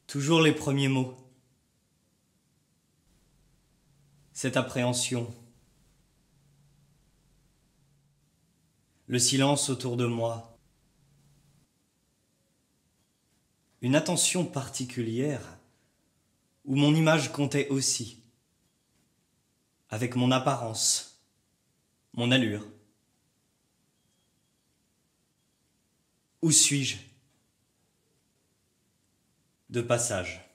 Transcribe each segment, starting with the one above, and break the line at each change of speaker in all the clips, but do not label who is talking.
Toujours les premiers mots. Cette appréhension. Le silence autour de moi. Une attention particulière où mon image comptait aussi, avec mon apparence, mon allure. Où suis-je? De passage.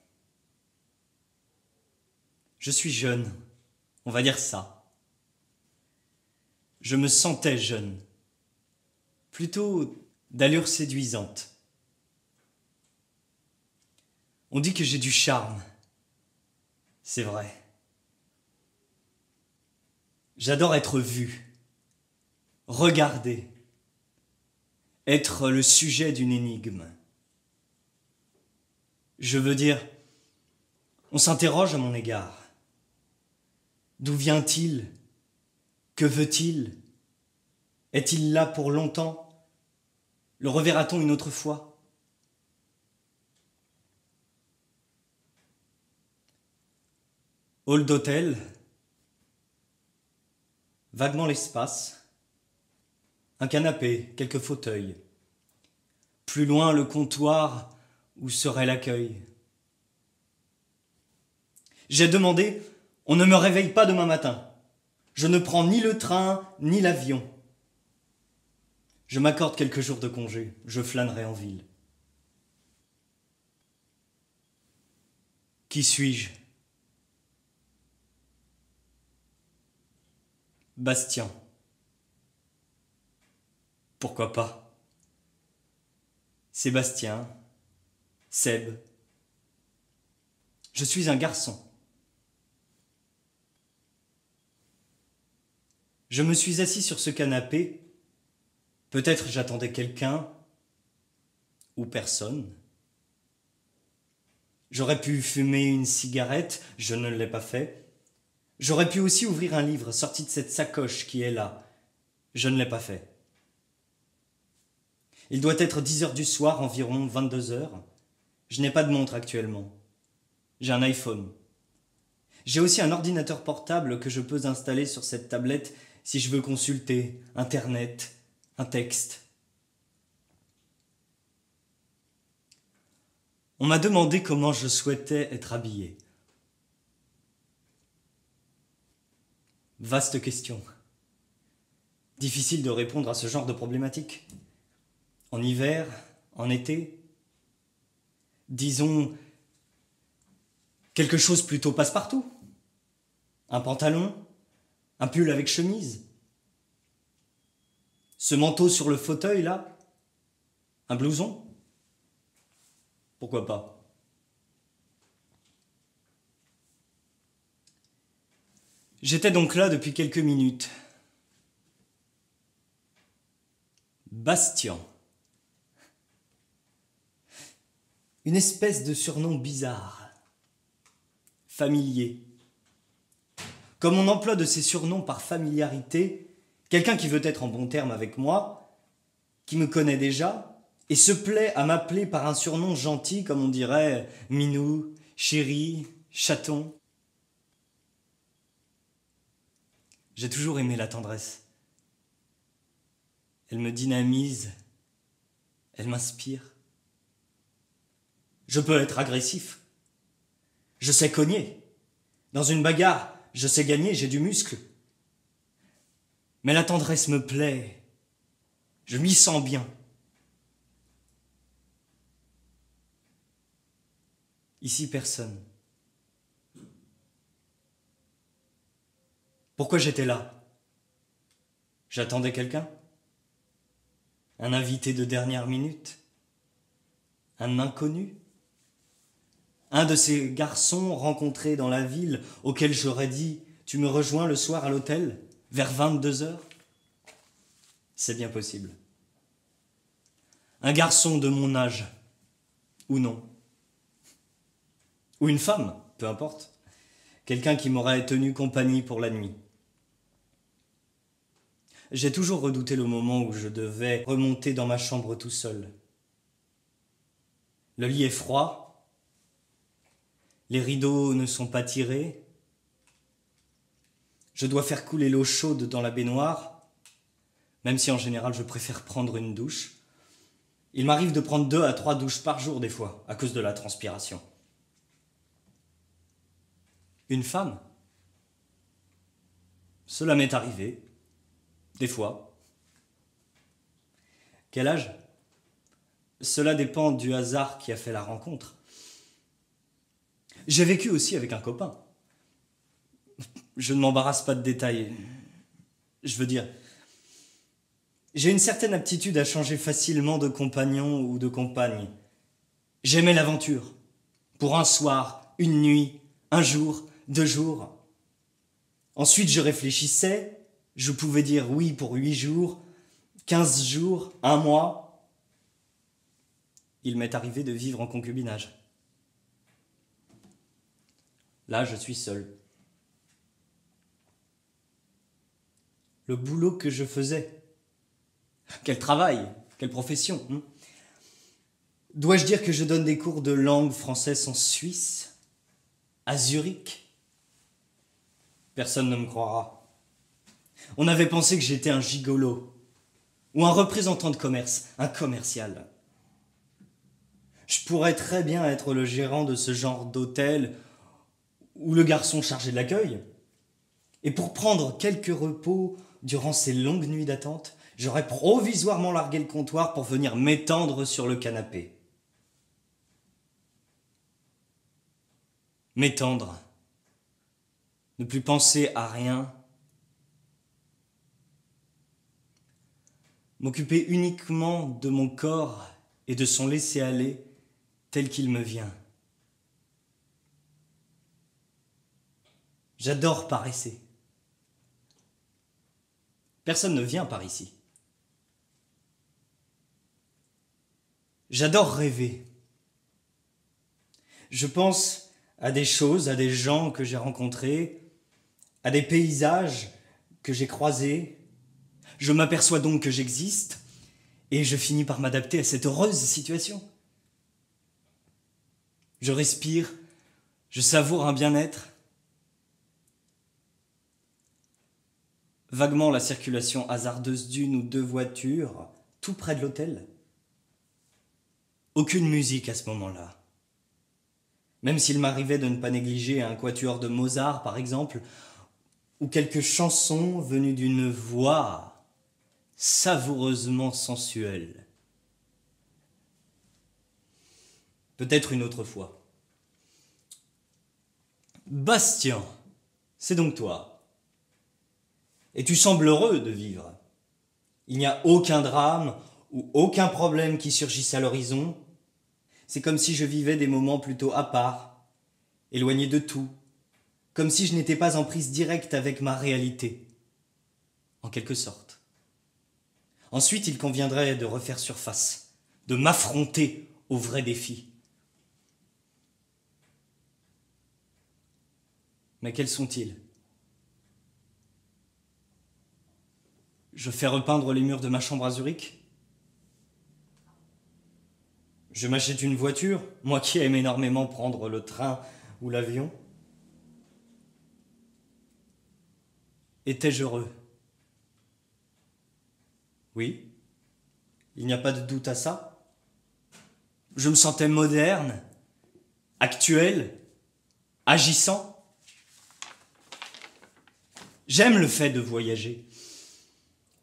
Je suis jeune, on va dire ça. Je me sentais jeune, plutôt d'allure séduisante. On dit que j'ai du charme, c'est vrai. J'adore être vu, regardé, être le sujet d'une énigme. Je veux dire, on s'interroge à mon égard. D'où vient-il? Que veut-il? Est-il là pour longtemps? Le reverra-t-on une autre fois? Hall d'hôtel, vaguement l'espace, un canapé, quelques fauteuils. Plus loin, le comptoir où serait l'accueil. J'ai demandé, on ne me réveille pas demain matin. Je ne prends ni le train, ni l'avion. Je m'accorde quelques jours de congé, je flânerai en ville. Qui suis-je? Bastien. Pourquoi pas? Sébastien, Seb. Je suis un garçon. Je me suis assis sur ce canapé. Peut-être j'attendais quelqu'un ou personne. J'aurais pu fumer une cigarette, je ne l'ai pas fait. J'aurais pu aussi ouvrir un livre sorti de cette sacoche qui est là. Je ne l'ai pas fait. Il doit être 10 heures du soir, environ 22 heures. Je n'ai pas de montre actuellement. J'ai un iPhone. J'ai aussi un ordinateur portable que je peux installer sur cette tablette si je veux consulter Internet, un texte. On m'a demandé comment je souhaitais être habillé. Vaste question. Difficile de répondre à ce genre de problématique. En hiver, en été, disons quelque chose plutôt passe-partout. Un pantalon, un pull avec chemise. Ce manteau sur le fauteuil là, un blouson. Pourquoi pas? J'étais donc là depuis quelques minutes. Bastien. Une espèce de surnom bizarre, familier. Comme on emploie de ces surnoms par familiarité, quelqu'un qui veut être en bon terme avec moi, qui me connaît déjà, et se plaît à m'appeler par un surnom gentil, comme on dirait Minou, Chéri, Chaton. J'ai toujours aimé la tendresse. Elle me dynamise, elle m'inspire. Je peux être agressif. Je sais cogner. Dans une bagarre, je sais gagner, j'ai du muscle. Mais la tendresse me plaît. Je m'y sens bien. Ici, personne. Pourquoi j'étais là? J'attendais quelqu'un? Un invité de dernière minute? Un inconnu? Un de ces garçons rencontrés dans la ville auquel j'aurais dit « Tu me rejoins le soir à l'hôtel, vers 22 heures ?» C'est bien possible. Un garçon de mon âge, ou non. Ou une femme, peu importe. Quelqu'un qui m'aurait tenu compagnie pour la nuit. J'ai toujours redouté le moment où je devais remonter dans ma chambre tout seul. Le lit est froid, Les rideaux ne sont pas tirés. Je dois faire couler l'eau chaude dans la baignoire, même si en général je préfère prendre une douche. Il m'arrive de prendre 2 à 3 douches par jour des fois, à cause de la transpiration. Une femme? Cela m'est arrivé, des fois. Quel âge? Cela dépend du hasard qui a fait la rencontre. J'ai vécu aussi avec un copain. Je ne m'embarrasse pas de détails. Je veux dire, j'ai une certaine aptitude à changer facilement de compagnon ou de compagne. J'aimais l'aventure. Pour un soir, une nuit, un jour, 2 jours. Ensuite, je réfléchissais. Je pouvais dire oui pour 8 jours, 15 jours, 1 mois. Il m'est arrivé de vivre en concubinage. Là, je suis seul. Le boulot que je faisais. Quel travail, quelle profession. Dois-je dire que je donne des cours de langue française en Suisse, à Zurich? Personne ne me croira. On avait pensé que j'étais un gigolo, ou un représentant de commerce, un commercial. Je pourrais très bien être le gérant de ce genre d'hôtel, ou le garçon chargé de l'accueil. Et pour prendre quelques repos durant ces longues nuits d'attente, j'aurais provisoirement largué le comptoir pour venir m'étendre sur le canapé. M'étendre. Ne plus penser à rien. M'occuper uniquement de mon corps et de son laisser-aller tel qu'il me vient. J'adore paresser. Personne ne vient par ici. J'adore rêver. Je pense à des choses, à des gens que j'ai rencontrés, à des paysages que j'ai croisés. Je m'aperçois donc que j'existe et je finis par m'adapter à cette heureuse situation. Je respire, je savoure un bien-être. Vaguement la circulation hasardeuse d'une ou 2 voitures, tout près de l'hôtel. Aucune musique à ce moment-là. Même s'il m'arrivait de ne pas négliger un quatuor de Mozart, par exemple, ou quelques chansons venues d'une voix savoureusement sensuelle. Peut-être une autre fois. Bastien, c'est donc toi. Et tu sembles heureux de vivre. Il n'y a aucun drame ou aucun problème qui surgisse à l'horizon. C'est comme si je vivais des moments plutôt à part, éloigné de tout, comme si je n'étais pas en prise directe avec ma réalité, en quelque sorte. Ensuite, il conviendrait de refaire surface, de m'affronter aux vrais défis. Mais quels sont-ils ? Je fais repeindre les murs de ma chambre à Zurich. Je m'achète une voiture, moi qui aime énormément prendre le train ou l'avion. Étais-je heureux ? Oui, il n'y a pas de doute à ça. Je me sentais moderne, actuel, agissant. J'aime le fait de voyager.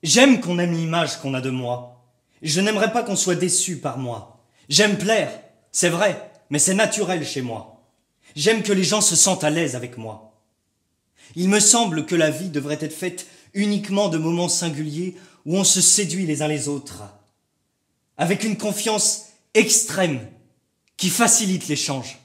J'aime qu'on aime l'image qu'on a de moi. Je n'aimerais pas qu'on soit déçu par moi. J'aime plaire, c'est vrai, mais c'est naturel chez moi. J'aime que les gens se sentent à l'aise avec moi. Il me semble que la vie devrait être faite uniquement de moments singuliers où on se séduit les uns les autres, avec une confiance extrême qui facilite l'échange.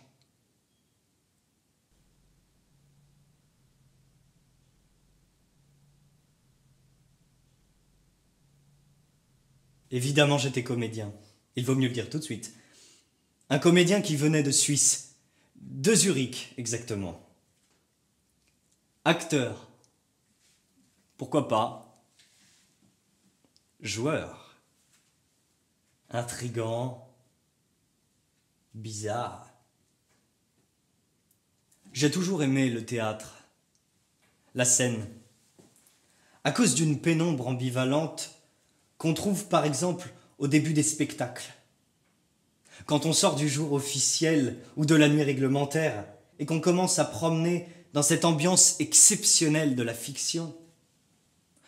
Évidemment, j'étais comédien. Il vaut mieux le dire tout de suite. Un comédien qui venait de Suisse, de Zurich exactement. Acteur. Pourquoi pas? Joueur. Intrigant. Bizarre. J'ai toujours aimé le théâtre, la scène, à cause d'une pénombre ambivalente qu'on trouve par exemple au début des spectacles. Quand on sort du jour officiel ou de la nuit réglementaire et qu'on commence à promener dans cette ambiance exceptionnelle de la fiction.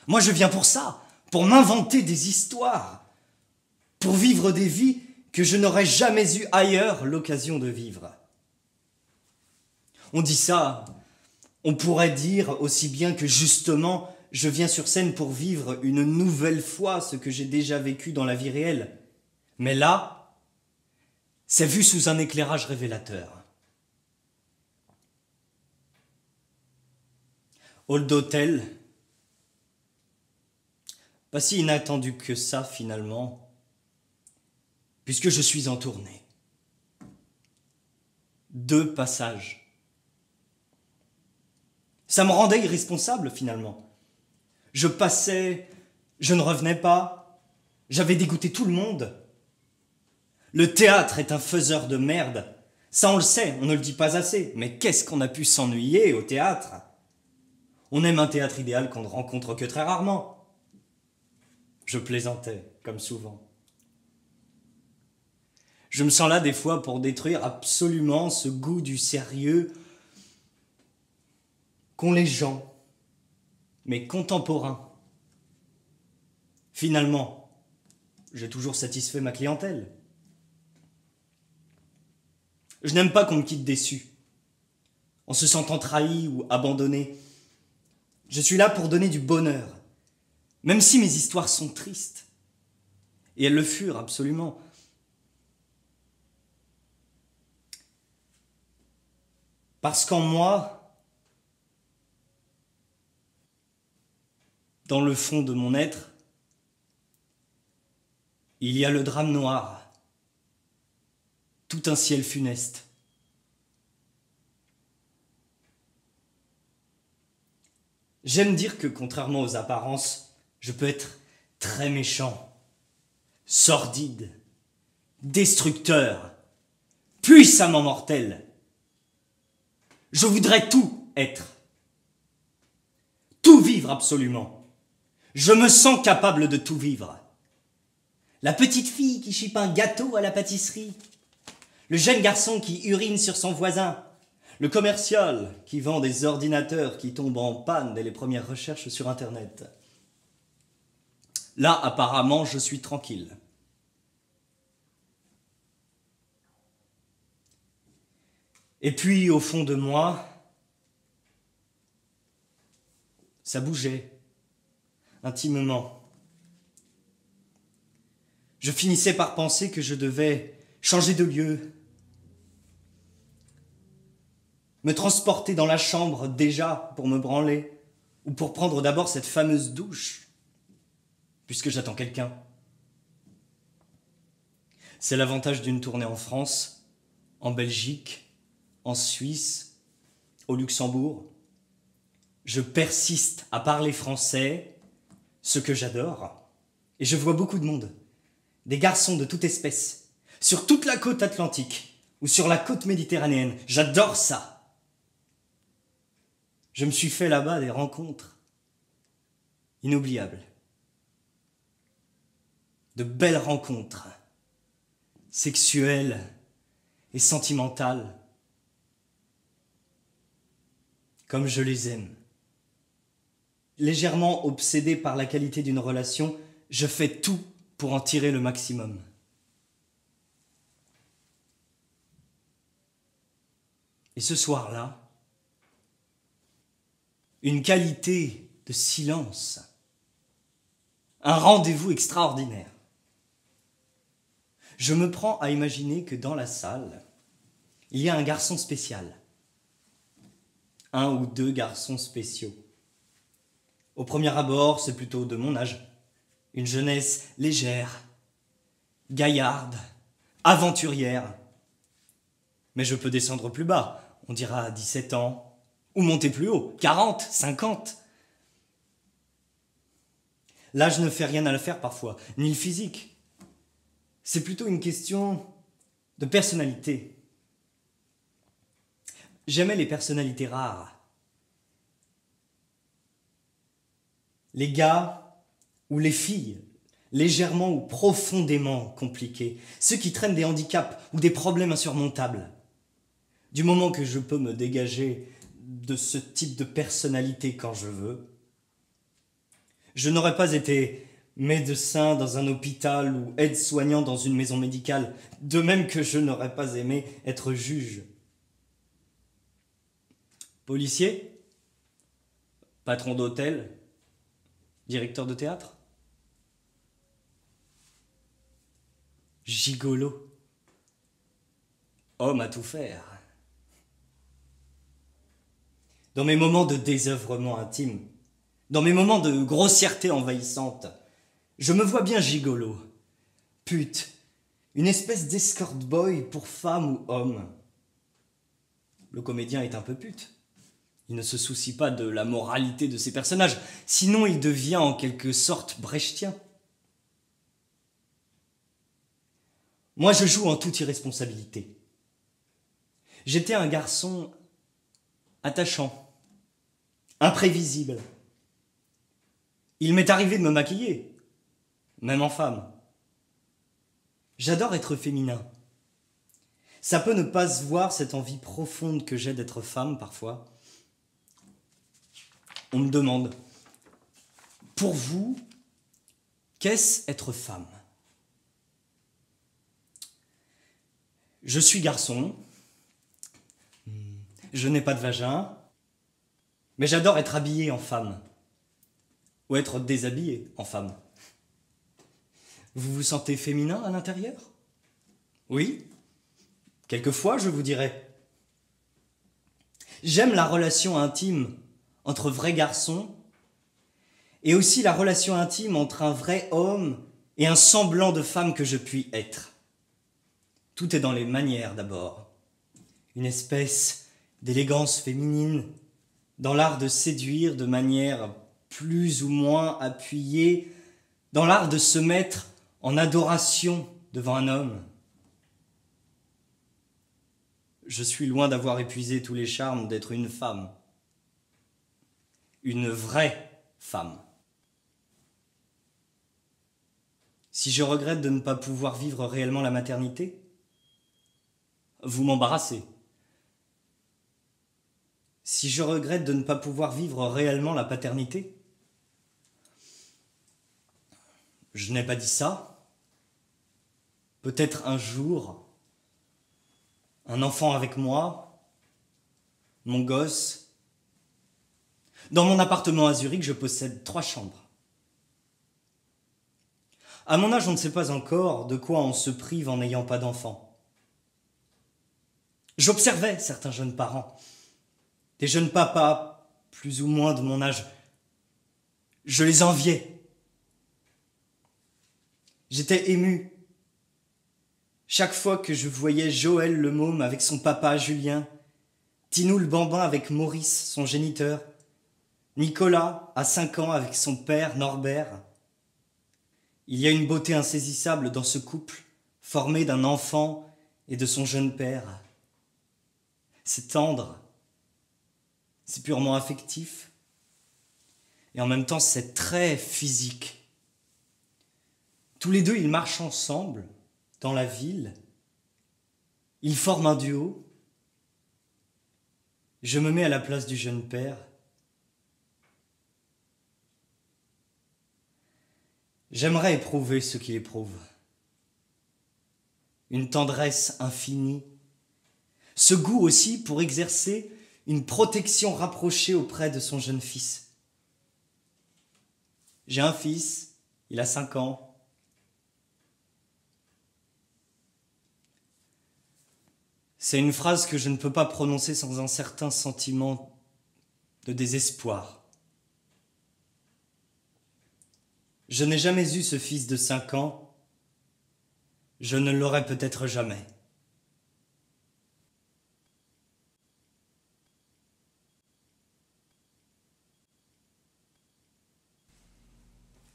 Moi je viens pour ça, pour m'inventer des histoires, pour vivre des vies que je n'aurais jamais eu ailleurs l'occasion de vivre. On dit ça, on pourrait dire aussi bien que justement, je viens sur scène pour vivre une nouvelle fois ce que j'ai déjà vécu dans la vie réelle. Mais là, c'est vu sous un éclairage révélateur. Hall d'hôtel, pas si inattendu que ça finalement, puisque je suis en tournée. 2 passages. Ça me rendait irresponsable finalement. Je passais, je ne revenais pas, j'avais dégoûté tout le monde. Le théâtre est un faiseur de merde. Ça on le sait, on ne le dit pas assez. Mais qu'est-ce qu'on a pu s'ennuyer au théâtre? On aime un théâtre idéal qu'on ne rencontre que très rarement. Je plaisantais, comme souvent. Je me sens là des fois pour détruire absolument ce goût du sérieux qu'ont les gens, mais contemporains. Finalement, j'ai toujours satisfait ma clientèle. Je n'aime pas qu'on me quitte déçu, en se sentant trahi ou abandonné. Je suis là pour donner du bonheur, même si mes histoires sont tristes. Et elles le furent absolument. Parce qu'en moi, dans le fond de mon être, il y a le drame noir, tout un ciel funeste. J'aime dire que, contrairement aux apparences, je peux être très méchant, sordide, destructeur, puissamment mortel. Je voudrais tout être, tout vivre absolument. Je me sens capable de tout vivre. La petite fille qui chipe un gâteau à la pâtisserie, le jeune garçon qui urine sur son voisin, le commercial qui vend des ordinateurs qui tombent en panne dès les premières recherches sur Internet. Là, apparemment, je suis tranquille. Et puis, au fond de moi, ça bougeait, intimement. Je finissais par penser que je devais changer de lieu, me transporter dans la chambre déjà pour me branler, ou pour prendre d'abord cette fameuse douche, puisque j'attends quelqu'un. C'est l'avantage d'une tournée en France, en Belgique, en Suisse, au Luxembourg. Je persiste à parler français, ce que j'adore, et je vois beaucoup de monde, des garçons de toute espèce, sur toute la côte atlantique ou sur la côte méditerranéenne. J'adore ça. Je me suis fait là-bas des rencontres inoubliables. De belles rencontres, sexuelles et sentimentales, comme je les aime. Légèrement obsédé par la qualité d'une relation, je fais tout pour en tirer le maximum. Et ce soir-là, une qualité de silence, un rendez-vous extraordinaire. Je me prends à imaginer que dans la salle, il y a un garçon spécial, 1 ou 2 garçons spéciaux. Au premier abord, c'est plutôt de mon âge, une jeunesse légère, gaillarde, aventurière. Mais je peux descendre plus bas, on dira 17 ans, ou monter plus haut, 40, 50. L'âge ne fait rien à l'affaire parfois, ni le physique. C'est plutôt une question de personnalité. J'aimais les personnalités rares. Les gars ou les filles, légèrement ou profondément compliqués. Ceux qui traînent des handicaps ou des problèmes insurmontables. Du moment que je peux me dégager de ce type de personnalité quand je veux, je n'aurais pas été médecin dans un hôpital ou aide-soignant dans une maison médicale, de même que je n'aurais pas aimé être juge. Policier, patron d'hôtel, directeur de théâtre, gigolo, homme à tout faire. Dans mes moments de désœuvrement intime, dans mes moments de grossièreté envahissante, je me vois bien gigolo, pute, une espèce d'escort boy pour femme ou homme. Le comédien est un peu pute. Il ne se soucie pas de la moralité de ses personnages, sinon il devient en quelque sorte brechtien. Moi, je joue en toute irresponsabilité. J'étais un garçon attachant, imprévisible. Il m'est arrivé de me maquiller, même en femme. J'adore être féminin. Ça peut ne pas se voir, cette envie profonde que j'ai d'être femme parfois. On me demande, pour vous, qu'est-ce être femme ? Je suis garçon, je n'ai pas de vagin, mais j'adore être habillé en femme, ou être déshabillé en femme. Vous vous sentez féminin à l'intérieur ? Oui, quelquefois je vous dirais. J'aime la relation intime entre vrais garçons et aussi la relation intime entre un vrai homme et un semblant de femme que je puis être. Tout est dans les manières d'abord. Une espèce d'élégance féminine dans l'art de séduire de manière plus ou moins appuyée, dans l'art de se mettre en adoration devant un homme. Je suis loin d'avoir épuisé tous les charmes d'être une femme. Une vraie femme. Si je regrette de ne pas pouvoir vivre réellement la maternité, vous m'embarrassez. Si je regrette de ne pas pouvoir vivre réellement la paternité, je n'ai pas dit ça. Peut-être un jour, un enfant avec moi, mon gosse. Dans mon appartement à Zurich, je possède 3 chambres. À mon âge, on ne sait pas encore de quoi on se prive en n'ayant pas d'enfant. J'observais certains jeunes parents, des jeunes papas, plus ou moins de mon âge. Je les enviais. J'étais ému. Chaque fois que je voyais Joël le môme avec son papa Julien, Tinou le bambin avec Maurice, son géniteur, Nicolas, à 5 ans, avec son père Norbert. Il y a une beauté insaisissable dans ce couple, formé d'un enfant et de son jeune père. C'est tendre, c'est purement affectif, et en même temps c'est très physique. Tous les deux, ils marchent ensemble dans la ville, ils forment un duo. Je me mets à la place du jeune père. J'aimerais éprouver ce qu'il éprouve. Une tendresse infinie. Ce goût aussi pour exercer une protection rapprochée auprès de son jeune fils. J'ai un fils, il a 5 ans. C'est une phrase que je ne peux pas prononcer sans un certain sentiment de désespoir. Je n'ai jamais eu ce fils de 5 ans, je ne l'aurai peut-être jamais.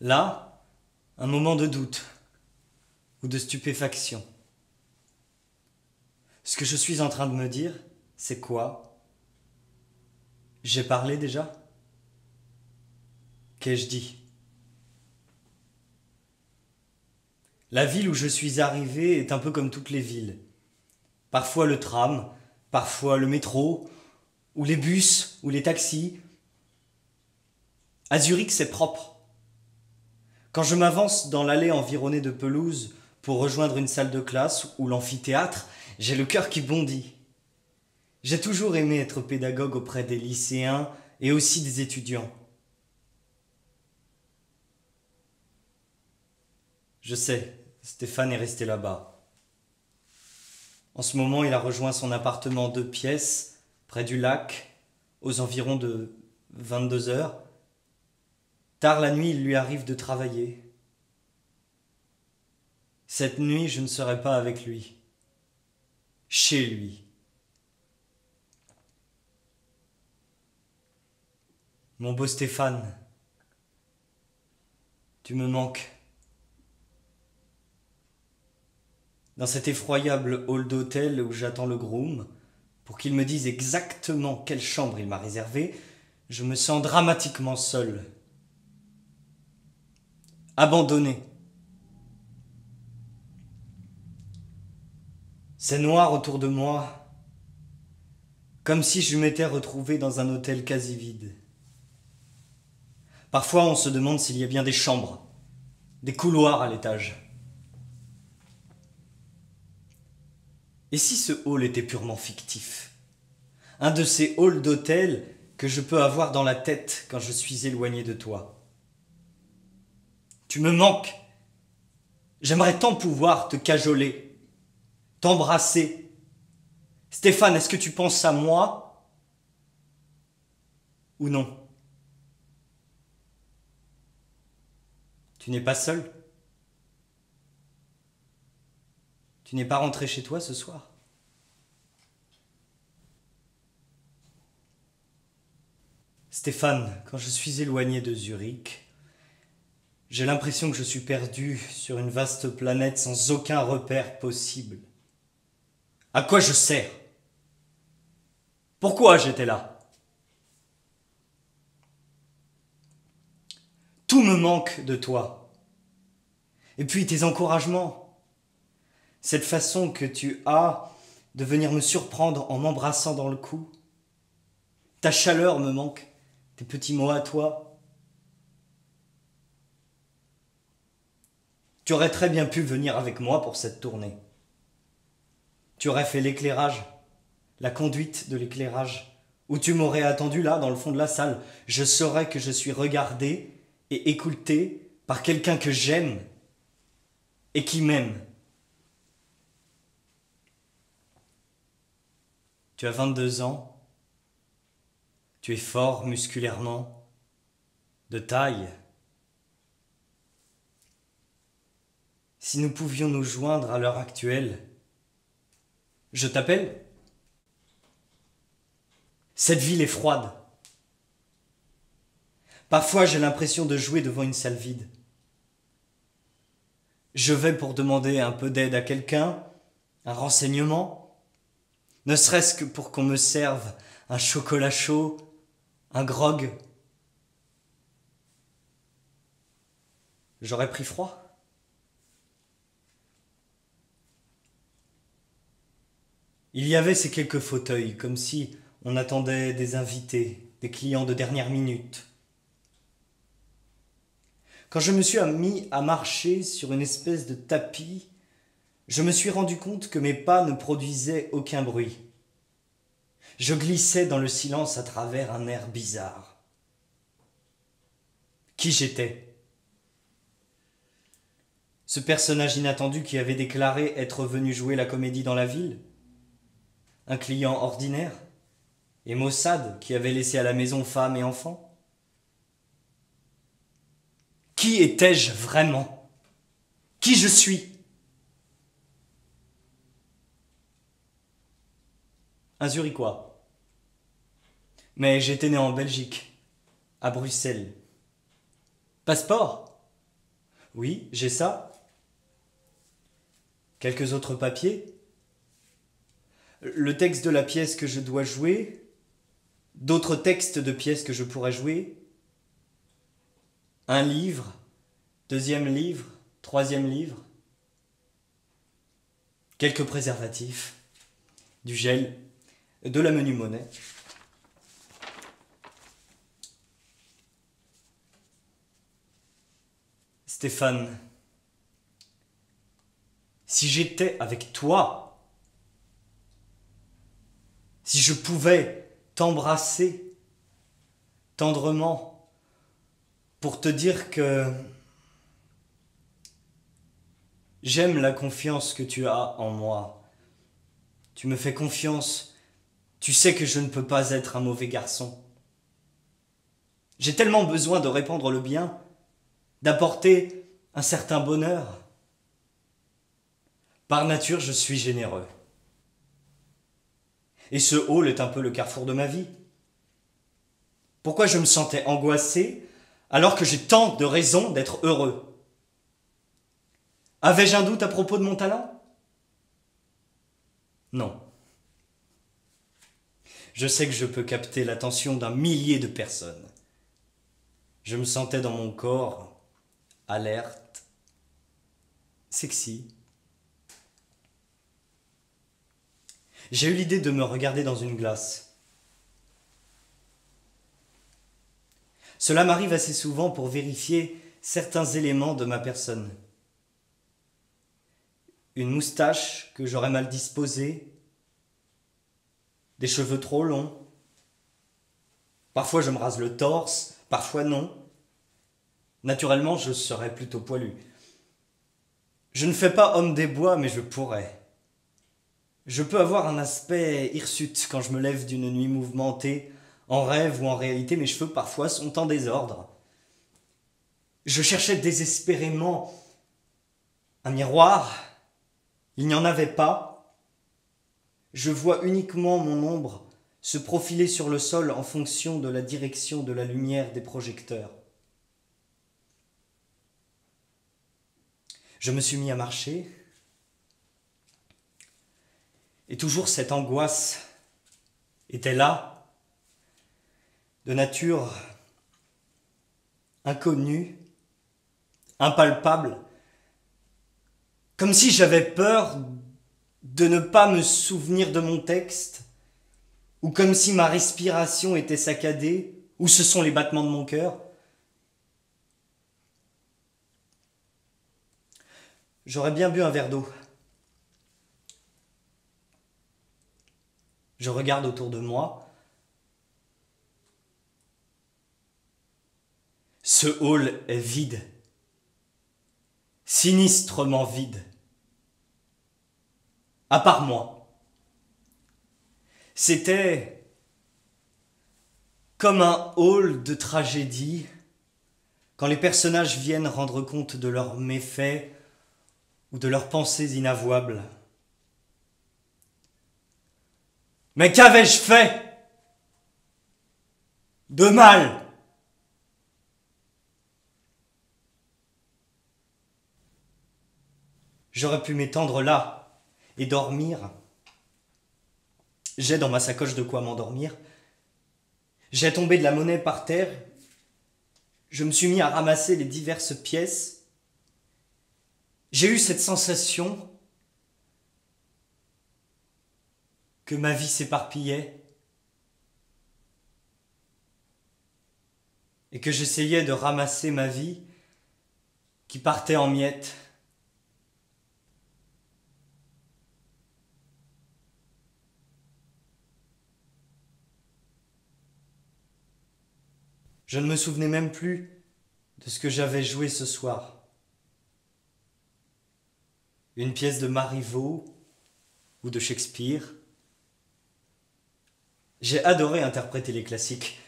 Là, un moment de doute ou de stupéfaction. Ce que je suis en train de me dire, c'est quoi ? J'ai parlé déjà? Qu'ai-je dit? La ville où je suis arrivé est un peu comme toutes les villes. Parfois le tram, parfois le métro, ou les bus, ou les taxis. À Zurich, c'est propre. Quand je m'avance dans l'allée environnée de pelouse pour rejoindre une salle de classe ou l'amphithéâtre, j'ai le cœur qui bondit. J'ai toujours aimé être pédagogue auprès des lycéens et aussi des étudiants. Je sais, Stéphane est resté là-bas. En ce moment, il a rejoint son appartement 2 pièces, près du lac, aux environs de 22 heures. Tard la nuit, il lui arrive de travailler. Cette nuit, je ne serai pas avec lui. Chez lui. Mon beau Stéphane, tu me manques. Dans cet effroyable hall d'hôtel où j'attends le groom, pour qu'il me dise exactement quelle chambre il m'a réservée, je me sens dramatiquement seul. Abandonné. C'est noir autour de moi, comme si je m'étais retrouvé dans un hôtel quasi vide. Parfois, on se demande s'il y a bien des chambres, des couloirs à l'étage. Et si ce hall était purement fictif? Un de ces halls d'hôtel que je peux avoir dans la tête quand je suis éloigné de toi. Tu me manques. J'aimerais tant pouvoir te cajoler, t'embrasser. Stéphane, est-ce que tu penses à moi ou non? Tu n'es pas seul? Tu n'es pas rentré chez toi ce soir? Stéphane, quand je suis éloigné de Zurich, j'ai l'impression que je suis perdu sur une vaste planète sans aucun repère possible. À quoi je sers? Pourquoi j'étais là? Tout me manque de toi. Et puis tes encouragements. Cette façon que tu as de venir me surprendre en m'embrassant dans le cou. Ta chaleur me manque. Tes petits mots à toi. Tu aurais très bien pu venir avec moi pour cette tournée. Tu aurais fait l'éclairage, la conduite de l'éclairage, où tu m'aurais attendu là, dans le fond de la salle. Je saurais que je suis regardé et écouté par quelqu'un que j'aime et qui m'aime. Tu as 22 ans. Tu es fort musculairement, de taille. Si nous pouvions nous joindre à l'heure actuelle, je t'appelle. Cette ville est froide. Parfois j'ai l'impression de jouer devant une salle vide. Je vais pour demander un peu d'aide à quelqu'un, un renseignement, ne serait-ce que pour qu'on me serve un chocolat chaud, un grog. J'aurais pris froid. Il y avait ces quelques fauteuils, comme si on attendait des invités, des clients de dernière minute. Quand je me suis mis à marcher sur une espèce de tapis, je me suis rendu compte que mes pas ne produisaient aucun bruit. Je glissais dans le silence à travers un air bizarre. Qui j'étais? Ce personnage inattendu qui avait déclaré être venu jouer la comédie dans la ville? Un client ordinaire? Et maussade qui avait laissé à la maison femme et enfants? Qui étais-je vraiment? Qui je suis? Un Zurichois. Mais j'étais né en Belgique, à Bruxelles. Passeport? Oui, j'ai ça. Quelques autres papiers? Le texte de la pièce que je dois jouer? d'autres textes de pièces que je pourrais jouer, un livre, deuxième livre, troisième livre, quelques préservatifs, du gel, de la menue monnaie. Stéphane, si j'étais avec toi, si je pouvais t'embrasser tendrement pour te dire que j'aime la confiance que tu as en moi. Tu me fais confiance. Tu sais que je ne peux pas être un mauvais garçon. J'ai tellement besoin de répandre le bien, d'apporter un certain bonheur. Par nature, je suis généreux. Et ce hall est un peu le carrefour de ma vie. Pourquoi je me sentais angoissé alors que j'ai tant de raisons d'être heureux? Avais-je un doute à propos de mon talent? Non. Je sais que je peux capter l'attention d'un millier de personnes. Je me sentais dans mon corps, alerte, sexy. J'ai eu l'idée de me regarder dans une glace. Cela m'arrive assez souvent pour vérifier certains éléments de ma personne. Une moustache que j'aurais mal disposée, des cheveux trop longs. Parfois je me rase le torse, parfois non. Naturellement, je serais plutôt poilu. Je ne fais pas homme des bois, mais je pourrais. Je peux avoir un aspect hirsute quand je me lève d'une nuit mouvementée, en rêve ou en réalité, mes cheveux parfois sont en désordre. Je cherchais désespérément un miroir, il n'y en avait pas. Je vois uniquement mon ombre se profiler sur le sol en fonction de la direction de la lumière des projecteurs. Je me suis mis à marcher, et toujours cette angoisse était là, de nature inconnue, impalpable, comme si j'avais peur de ne pas me souvenir de mon texte, ou comme si ma respiration était saccadée, ou ce sont les battements de mon cœur. J'aurais bien bu un verre d'eau. Je regarde autour de moi. Ce hall est vide, sinistrement vide. À part moi. C'était comme un hall de tragédie, quand les personnages viennent rendre compte de leurs méfaits ou de leurs pensées inavouables. Mais qu'avais-je fait de mal? J'aurais pu m'étendre là et dormir. J'ai dans ma sacoche de quoi m'endormir. J'ai tombé de la monnaie par terre. Je me suis mis à ramasser les diverses pièces. J'ai eu cette sensation que ma vie s'éparpillait et que j'essayais de ramasser ma vie qui partait en miettes. Je ne me souvenais même plus de ce que j'avais joué ce soir. Une pièce de Marivaux ou de Shakespeare. J'ai adoré interpréter les classiques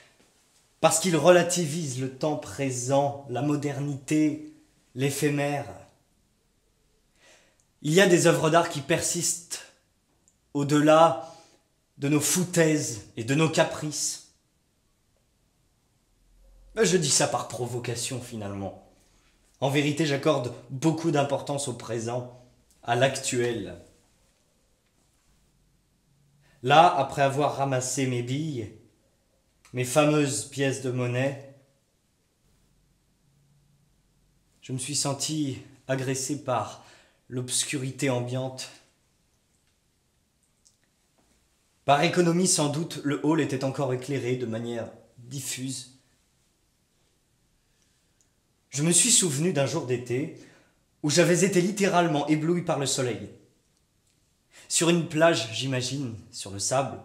parce qu'ils relativisent le temps présent, la modernité, l'éphémère. Il y a des œuvres d'art qui persistent au-delà de nos foutaises et de nos caprices. Je dis ça par provocation finalement. En vérité, j'accorde beaucoup d'importance au présent, à l'actuel. Là, après avoir ramassé mes billes, mes fameuses pièces de monnaie, je me suis senti agressé par l'obscurité ambiante. Par économie, sans doute, le hall était encore éclairé de manière diffuse. Je me suis souvenu d'un jour d'été où j'avais été littéralement ébloui par le soleil. Sur une plage, j'imagine, sur le sable.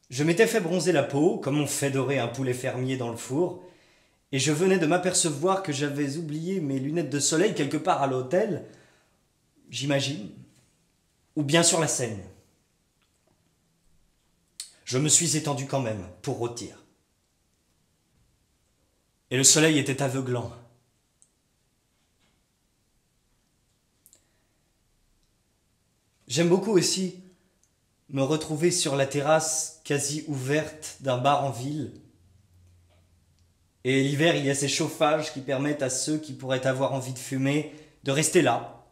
Je m'étais fait bronzer la peau, comme on fait dorer un poulet fermier dans le four, et je venais de m'apercevoir que j'avais oublié mes lunettes de soleil quelque part à l'hôtel, j'imagine, ou bien sur la Seine. Je me suis étendu quand même, pour rôtir. Et le soleil était aveuglant. J'aime beaucoup aussi me retrouver sur la terrasse quasi ouverte d'un bar en ville. Et l'hiver, il y a ces chauffages qui permettent à ceux qui pourraient avoir envie de fumer de rester là,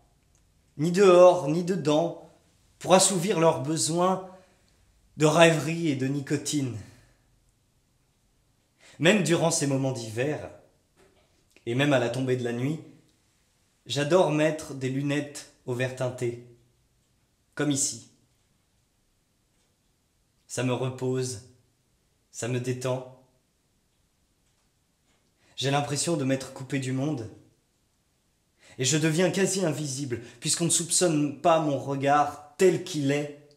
ni dehors, ni dedans, pour assouvir leurs besoins de rêverie et de nicotine. Même durant ces moments d'hiver, et même à la tombée de la nuit, j'adore mettre des lunettes au vert teinté, comme ici. Ça me repose, ça me détend. J'ai l'impression de m'être coupé du monde. Et je deviens quasi invisible, puisqu'on ne soupçonne pas mon regard tel qu'il est,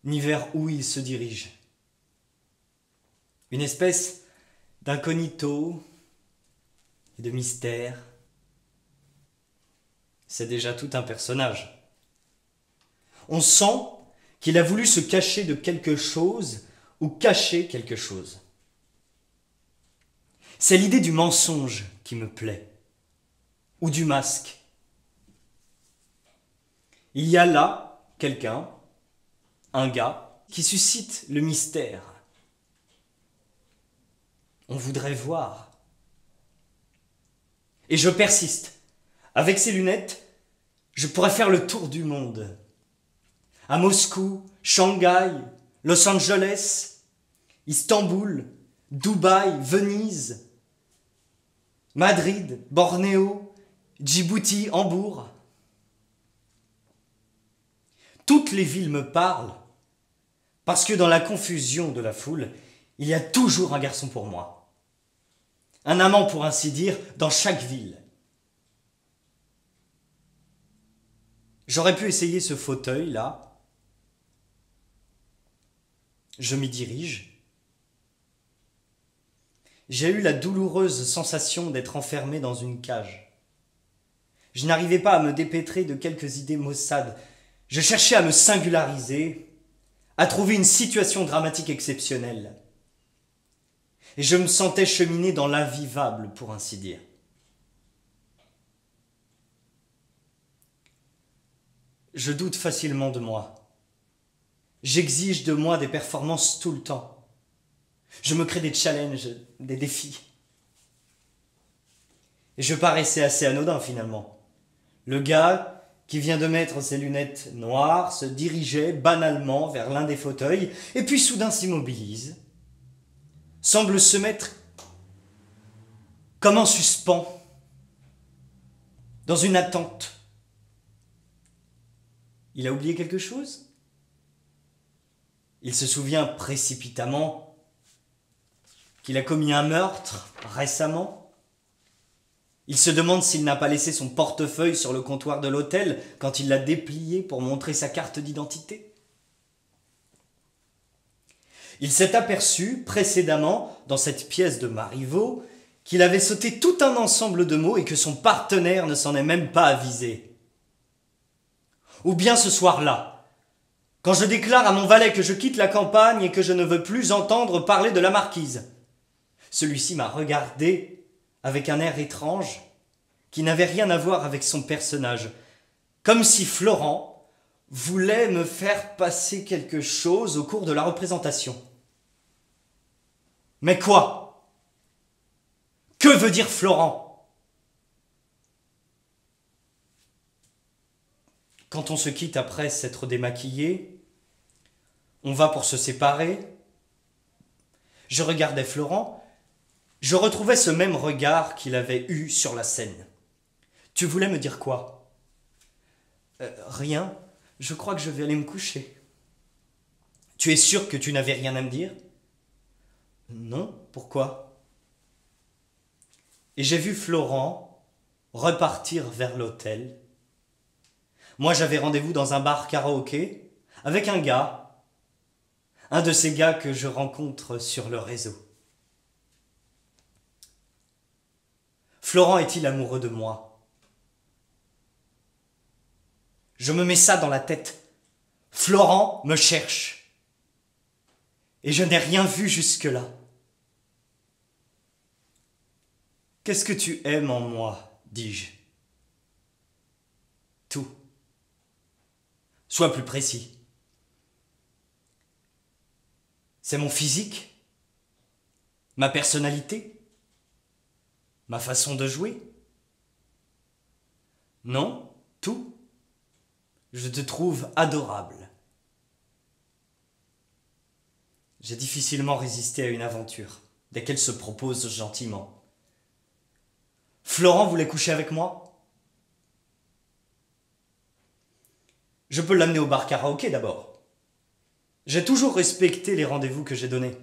ni vers où il se dirige. Une espèce d'incognito et de mystère. C'est déjà tout un personnage. On sent qu'il a voulu se cacher de quelque chose ou cacher quelque chose. C'est l'idée du mensonge qui me plaît, ou du masque. Il y a là quelqu'un, un gars, qui suscite le mystère. On voudrait voir. Et je persiste. Avec ces lunettes, je pourrais faire le tour du monde. À Moscou, Shanghai, Los Angeles, Istanbul, Dubaï, Venise, Madrid, Bornéo, Djibouti, Hambourg. Toutes les villes me parlent parce que dans la confusion de la foule, il y a toujours un garçon pour moi. Un amant, pour ainsi dire, dans chaque ville. J'aurais pu essayer ce fauteuil-là. Je m'y dirige. J'ai eu la douloureuse sensation d'être enfermé dans une cage. Je n'arrivais pas à me dépêtrer de quelques idées maussades. Je cherchais à me singulariser, à trouver une situation dramatique exceptionnelle. Et je me sentais cheminer dans l'invivable, pour ainsi dire. Je doute facilement de moi. J'exige de moi des performances tout le temps. Je me crée des challenges, des défis. Et je paraissais assez anodin finalement. Le gars qui vient de mettre ses lunettes noires se dirigeait banalement vers l'un des fauteuils et puis soudain s'immobilise, semble se mettre comme en suspens, dans une attente. Il a oublié quelque chose ? Il se souvient précipitamment qu'il a commis un meurtre récemment. Il se demande s'il n'a pas laissé son portefeuille sur le comptoir de l'hôtel quand il l'a déplié pour montrer sa carte d'identité. Il s'est aperçu précédemment, dans cette pièce de Marivaux, qu'il avait sauté tout un ensemble de mots et que son partenaire ne s'en est même pas avisé. Ou bien ce soir-là, quand je déclare à mon valet que je quitte la campagne et que je ne veux plus entendre parler de la marquise. Celui-ci m'a regardé avec un air étrange qui n'avait rien à voir avec son personnage, comme si Florent voulait me faire passer quelque chose au cours de la représentation. Mais quoi ? Que veut dire Florent ? Quand on se quitte après s'être démaquillé, on va pour se séparer, je regardais Florent, je retrouvais ce même regard qu'il avait eu sur la scène. Tu voulais me dire quoi ? Rien, je crois que je vais aller me coucher. Tu es sûr que tu n'avais rien à me dire ? Non, pourquoi ? Et j'ai vu Florent repartir vers l'hôtel. Moi, j'avais rendez-vous dans un bar karaoké avec un gars, un de ces gars que je rencontre sur le réseau. Florent est-il amoureux de moi ? Je me mets ça dans la tête. Florent me cherche. Et je n'ai rien vu jusque-là. Qu'est-ce que tu aimes en moi, dis-je. Tout. Sois plus précis. C'est mon physique, ma personnalité, ma façon de jouer. Non, tout. Je te trouve adorable. J'ai difficilement résisté à une aventure, dès qu'elle se propose gentiment. Florent voulait coucher avec moi ? Je peux l'amener au bar karaoké d'abord. J'ai toujours respecté les rendez-vous que j'ai donnés.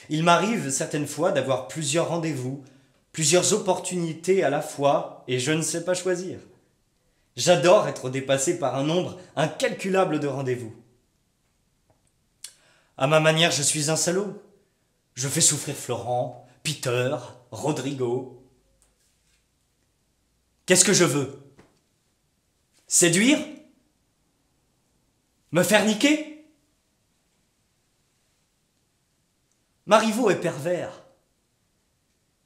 Il m'arrive certaines fois d'avoir plusieurs rendez-vous, plusieurs opportunités à la fois, et je ne sais pas choisir. J'adore être dépassé par un nombre incalculable de rendez-vous. À ma manière, je suis un salaud. Je fais souffrir Florent, Peter, Rodrigo. Qu'est-ce que je veux ? Séduire ? Me faire niquer ? Marivaux est pervers.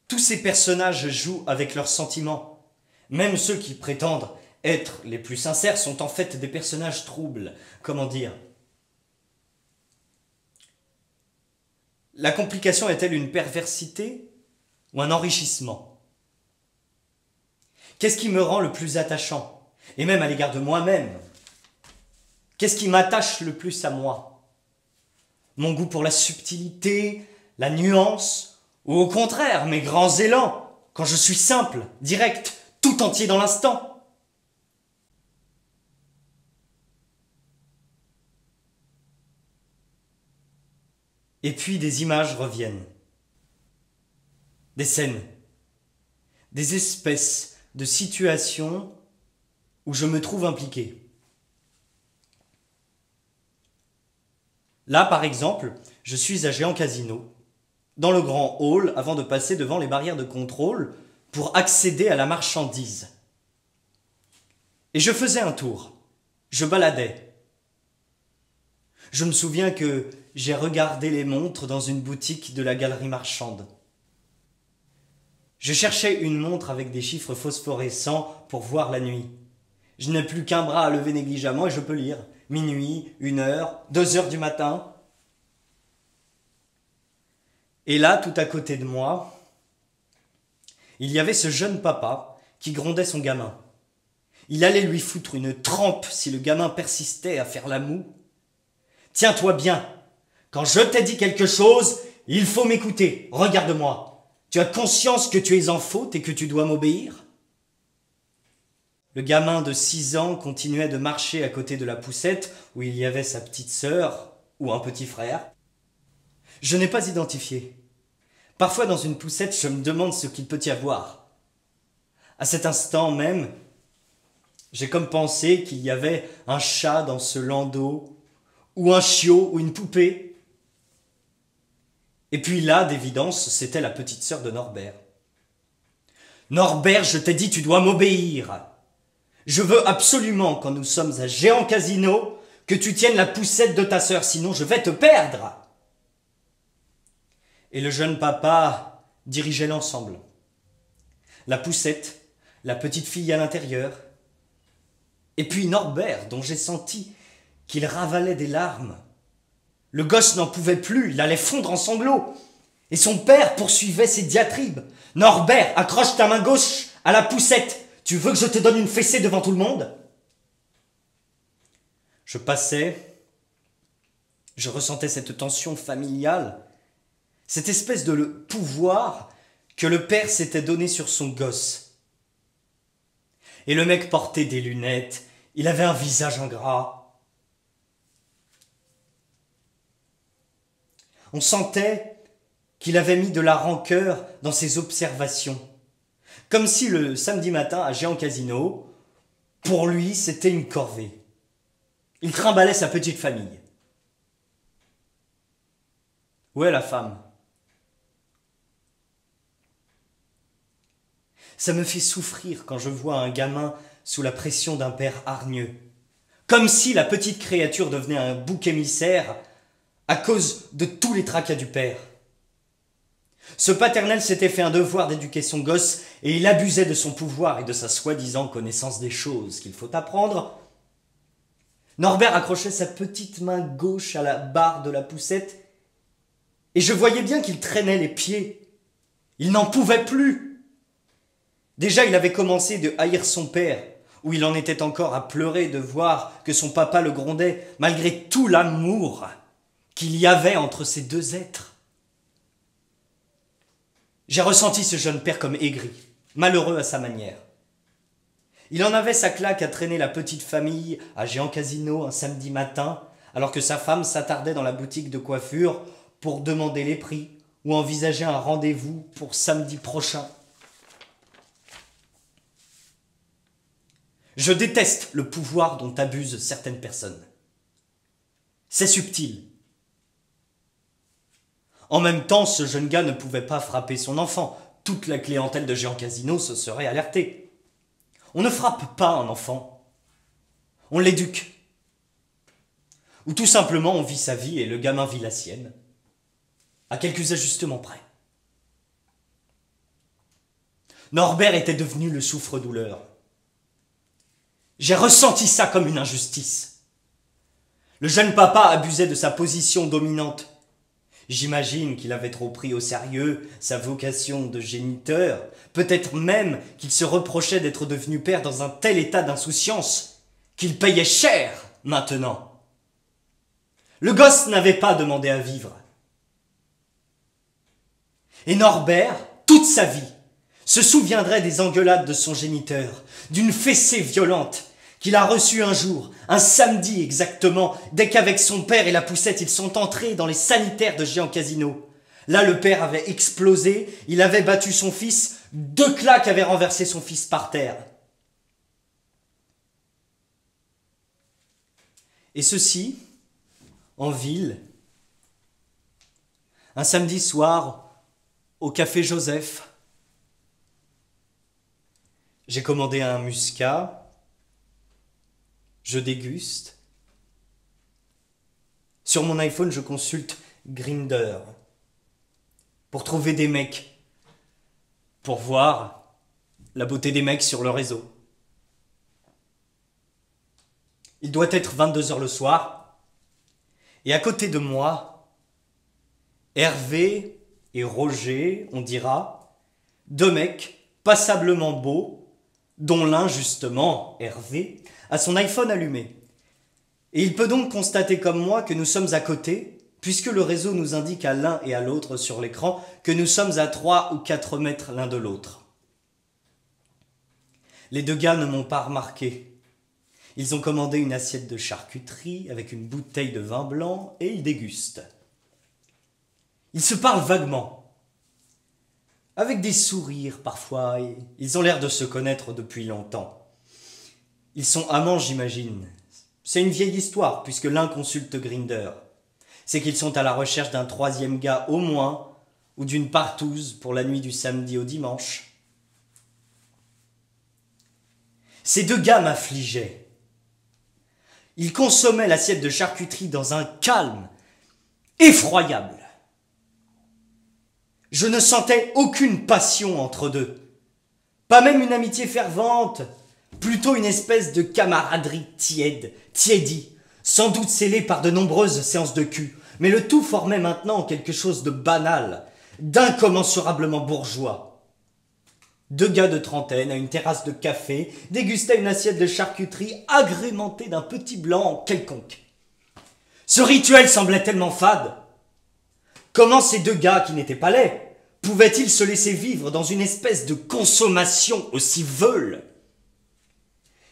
Tous ces personnages jouent avec leurs sentiments. Même ceux qui prétendent être les plus sincères sont en fait des personnages troubles. Comment dire ? La complication est-elle une perversité ou un enrichissement ? Qu'est-ce qui me rend le plus attachant ? Et même à l'égard de moi-même. Qu'est-ce qui m'attache le plus à moi ? Mon goût pour la subtilité, la nuance, ou au contraire, mes grands élans, quand je suis simple, direct, tout entier dans l'instant ? Et puis des images reviennent. Des scènes. Des espèces de situations où je me trouve impliqué. Là, par exemple, je suis à Géant Casino, dans le grand hall, avant de passer devant les barrières de contrôle pour accéder à la marchandise. Et je faisais un tour. Je baladais. Je me souviens que j'ai regardé les montres dans une boutique de la galerie marchande. Je cherchais une montre avec des chiffres phosphorescents pour voir la nuit. Je n'ai plus qu'un bras à lever négligemment et je peux lire. Minuit, 1h, 2h du matin. Et là, tout à côté de moi, il y avait ce jeune papa qui grondait son gamin. Il allait lui foutre une trempe si le gamin persistait à faire la moue. Tiens-toi bien, quand je t'ai dit quelque chose, il faut m'écouter. Regarde-moi. Tu as conscience que tu es en faute et que tu dois m'obéir ? Le gamin de 6 ans continuait de marcher à côté de la poussette où il y avait sa petite sœur ou un petit frère. Je n'ai pas identifié. Parfois dans une poussette, je me demande ce qu'il peut y avoir. À cet instant même, j'ai comme pensé qu'il y avait un chat dans ce landau, ou un chiot, ou une poupée. Et puis là, d'évidence, c'était la petite sœur de Norbert. Norbert, je t'ai dit, tu dois m'obéir. Je veux absolument, quand nous sommes à Géant Casino, que tu tiennes la poussette de ta sœur, sinon je vais te perdre. Et le jeune papa dirigeait l'ensemble. La poussette, la petite fille à l'intérieur, et puis Norbert, dont j'ai senti qu'il ravalait des larmes. Le gosse n'en pouvait plus, il allait fondre en sanglots. Et son père poursuivait ses diatribes. « Norbert, accroche ta main gauche à la poussette. Tu veux que je te donne une fessée devant tout le monde ?» Je passais, je ressentais cette tension familiale Cette espèce de pouvoir que le père s'était donné sur son gosse. Et le mec portait des lunettes, il avait un visage ingrat. On sentait qu'il avait mis de la rancœur dans ses observations. Comme si le samedi matin à Géant Casino, pour lui, c'était une corvée. Il trimballait sa petite famille. Où est la femme? Ça me fait souffrir quand je vois un gamin sous la pression d'un père hargneux. Comme si la petite créature devenait un bouc émissaire à cause de tous les tracas du père. Ce paternel s'était fait un devoir d'éduquer son gosse et il abusait de son pouvoir et de sa soi-disant connaissance des choses qu'il faut apprendre. Norbert accrochait sa petite main gauche à la barre de la poussette et je voyais bien qu'il traînait les pieds. Il n'en pouvait plus. Déjà, il avait commencé de haïr son père, où il en était encore à pleurer de voir que son papa le grondait, malgré tout l'amour qu'il y avait entre ces deux êtres. J'ai ressenti ce jeune père comme aigri, malheureux à sa manière. Il en avait sa claque à traîner la petite famille à Géant Casino un samedi matin, alors que sa femme s'attardait dans la boutique de coiffure pour demander les prix ou envisager un rendez-vous pour samedi prochain. Je déteste le pouvoir dont abusent certaines personnes. C'est subtil. En même temps, ce jeune gars ne pouvait pas frapper son enfant. Toute la clientèle de Géant Casino se serait alertée. On ne frappe pas un enfant. On l'éduque. Ou tout simplement, on vit sa vie et le gamin vit la sienne. À quelques ajustements près. Norbert était devenu le souffre-douleur. J'ai ressenti ça comme une injustice. Le jeune papa abusait de sa position dominante. J'imagine qu'il avait trop pris au sérieux sa vocation de géniteur, peut-être même qu'il se reprochait d'être devenu père dans un tel état d'insouciance qu'il payait cher maintenant. Le gosse n'avait pas demandé à vivre. Et Norbert, toute sa vie, se souviendrait des engueulades de son géniteur, d'une fessée violente qu'il a reçue un jour, un samedi exactement, dès qu'avec son père et la poussette, ils sont entrés dans les sanitaires de Géant Casino. Là, le père avait explosé, il avait battu son fils, 2 claques avaient renversé son fils par terre. Et ceci, en ville, un samedi soir, au café Joseph, j'ai commandé un muscat, je déguste. Sur mon iPhone, je consulte Grindr pour trouver des mecs, pour voir la beauté des mecs sur le réseau. Il doit être 22h le soir, et à côté de moi, Hervé et Roger, on dira, 2 mecs passablement beaux, dont l'un, justement, Hervé, a son iPhone allumé. Et il peut donc constater comme moi que nous sommes à côté, puisque le réseau nous indique à l'un et à l'autre sur l'écran que nous sommes à 3 ou 4 mètres l'un de l'autre. Les 2 gars ne m'ont pas remarqué. Ils ont commandé une assiette de charcuterie avec une bouteille de vin blanc et ils dégustent. Ils se parlent vaguement. Avec des sourires parfois, et ils ont l'air de se connaître depuis longtemps. Ils sont amants, j'imagine. C'est une vieille histoire, puisque l'un consulte Grindr. C'est qu'ils sont à la recherche d'un 3e gars au moins, ou d'une partouze pour la nuit du samedi au dimanche. Ces 2 gars m'affligeaient. Ils consommaient l'assiette de charcuterie dans un calme effroyable. Je ne sentais aucune passion entre deux. Pas même une amitié fervente, plutôt une espèce de camaraderie tiédie, sans doute scellée par de nombreuses séances de cul. Mais le tout formait maintenant quelque chose de banal, d'incommensurablement bourgeois. 2 gars de trentaine, à une terrasse de café, dégustaient une assiette de charcuterie agrémentée d'un petit blanc quelconque. Ce rituel semblait tellement fade Comment ces deux gars qui n'étaient pas laids pouvaient-ils se laisser vivre dans une espèce de consommation aussi veule?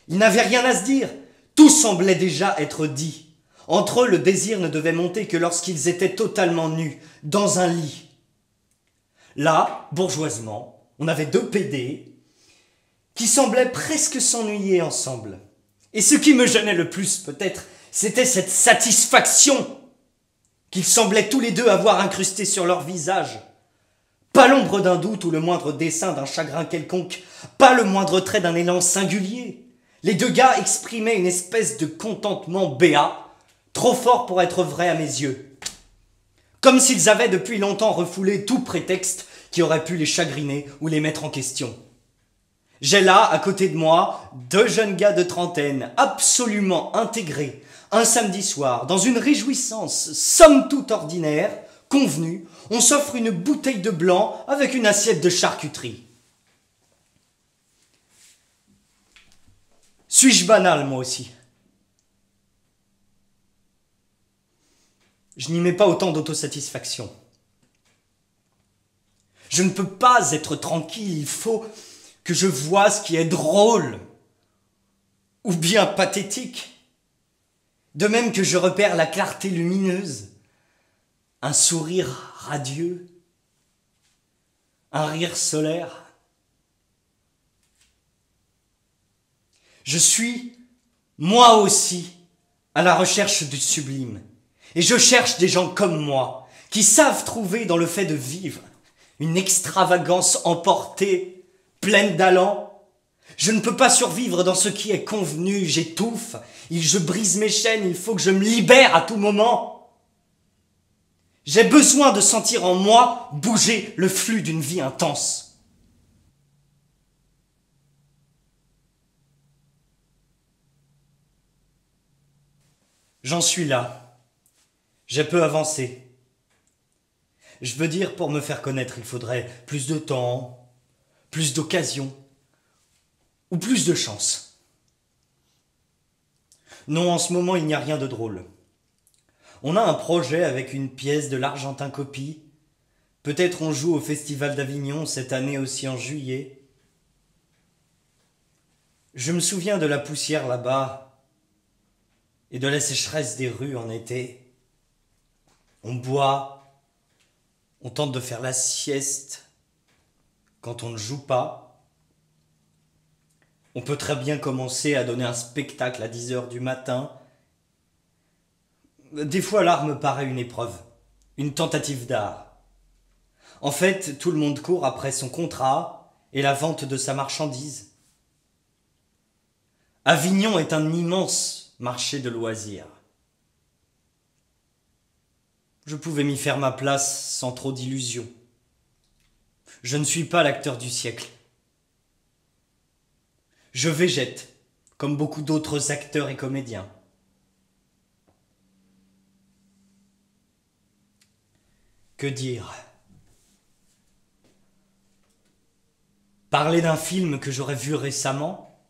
Ils n'avaient rien à se dire, tout semblait déjà être dit. Entre eux, le désir ne devait monter que lorsqu'ils étaient totalement nus, dans un lit. Là, bourgeoisement, on avait deux PD qui semblaient presque s'ennuyer ensemble. Et ce qui me gênait le plus, peut-être, c'était cette satisfaction qu'ils semblaient tous les deux avoir incrustée sur leur visage. Pas l'ombre d'un doute ou le moindre dessin d'un chagrin quelconque, pas le moindre trait d'un élan singulier. Les deux gars exprimaient une espèce de contentement béat, trop fort pour être vrai à mes yeux. Comme s'ils avaient depuis longtemps refoulé tout prétexte qui aurait pu les chagriner ou les mettre en question. J'ai là, à côté de moi, deux jeunes gars de trentaine, absolument intégrés, un samedi soir, dans une réjouissance somme toute ordinaire, convenue, on s'offre une bouteille de blanc avec une assiette de charcuterie. Suis-je banal, moi aussi? Je n'y mets pas autant d'autosatisfaction. Je ne peux pas être tranquille, il faut que je vois ce qui est drôle ou bien pathétique. De même que je repère la clarté lumineuse, un sourire radieux, un rire solaire. Je suis, moi aussi, à la recherche du sublime. Et je cherche des gens comme moi, qui savent trouver dans le fait de vivre une extravagance emportée, pleine d'allant. Je ne peux pas survivre dans ce qui est convenu, j'étouffe, je brise mes chaînes, il faut que je me libère à tout moment. J'ai besoin de sentir en moi bouger le flux d'une vie intense. J'en suis là. J'ai peu avancé. Je veux dire, pour me faire connaître, il faudrait plus de temps, plus d'occasions, ou plus de chance. Non, en ce moment, il n'y a rien de drôle. On a un projet avec une pièce de l'Argentin Copie. Peut-être on joue au Festival d'Avignon cette année aussi en juillet. Je me souviens de la poussière là-bas et de la sécheresse des rues en été. On boit, on tente de faire la sieste quand on ne joue pas. On peut très bien commencer à donner un spectacle à 10 heures du matin. Des fois, l'art me paraît une épreuve, une tentative d'art. En fait, tout le monde court après son contrat et la vente de sa marchandise. Avignon est un immense marché de loisirs. Je pouvais m'y faire ma place sans trop d'illusions. Je ne suis pas l'acteur du siècle. Je végète, comme beaucoup d'autres acteurs et comédiens. Que dire? Parler d'un film que j'aurais vu récemment?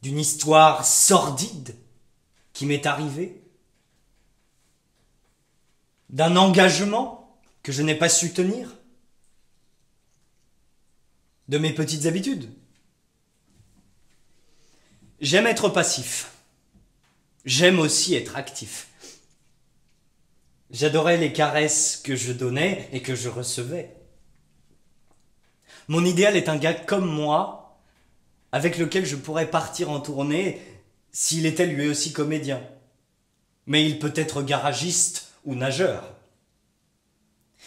D'une histoire sordide qui m'est arrivée? D'un engagement que je n'ai pas su tenir? De mes petites habitudes? J'aime être passif. J'aime aussi être actif. J'adorais les caresses que je donnais et que je recevais. Mon idéal est un gars comme moi, avec lequel je pourrais partir en tournée s'il était lui aussi comédien. Mais il peut être garagiste ou nageur.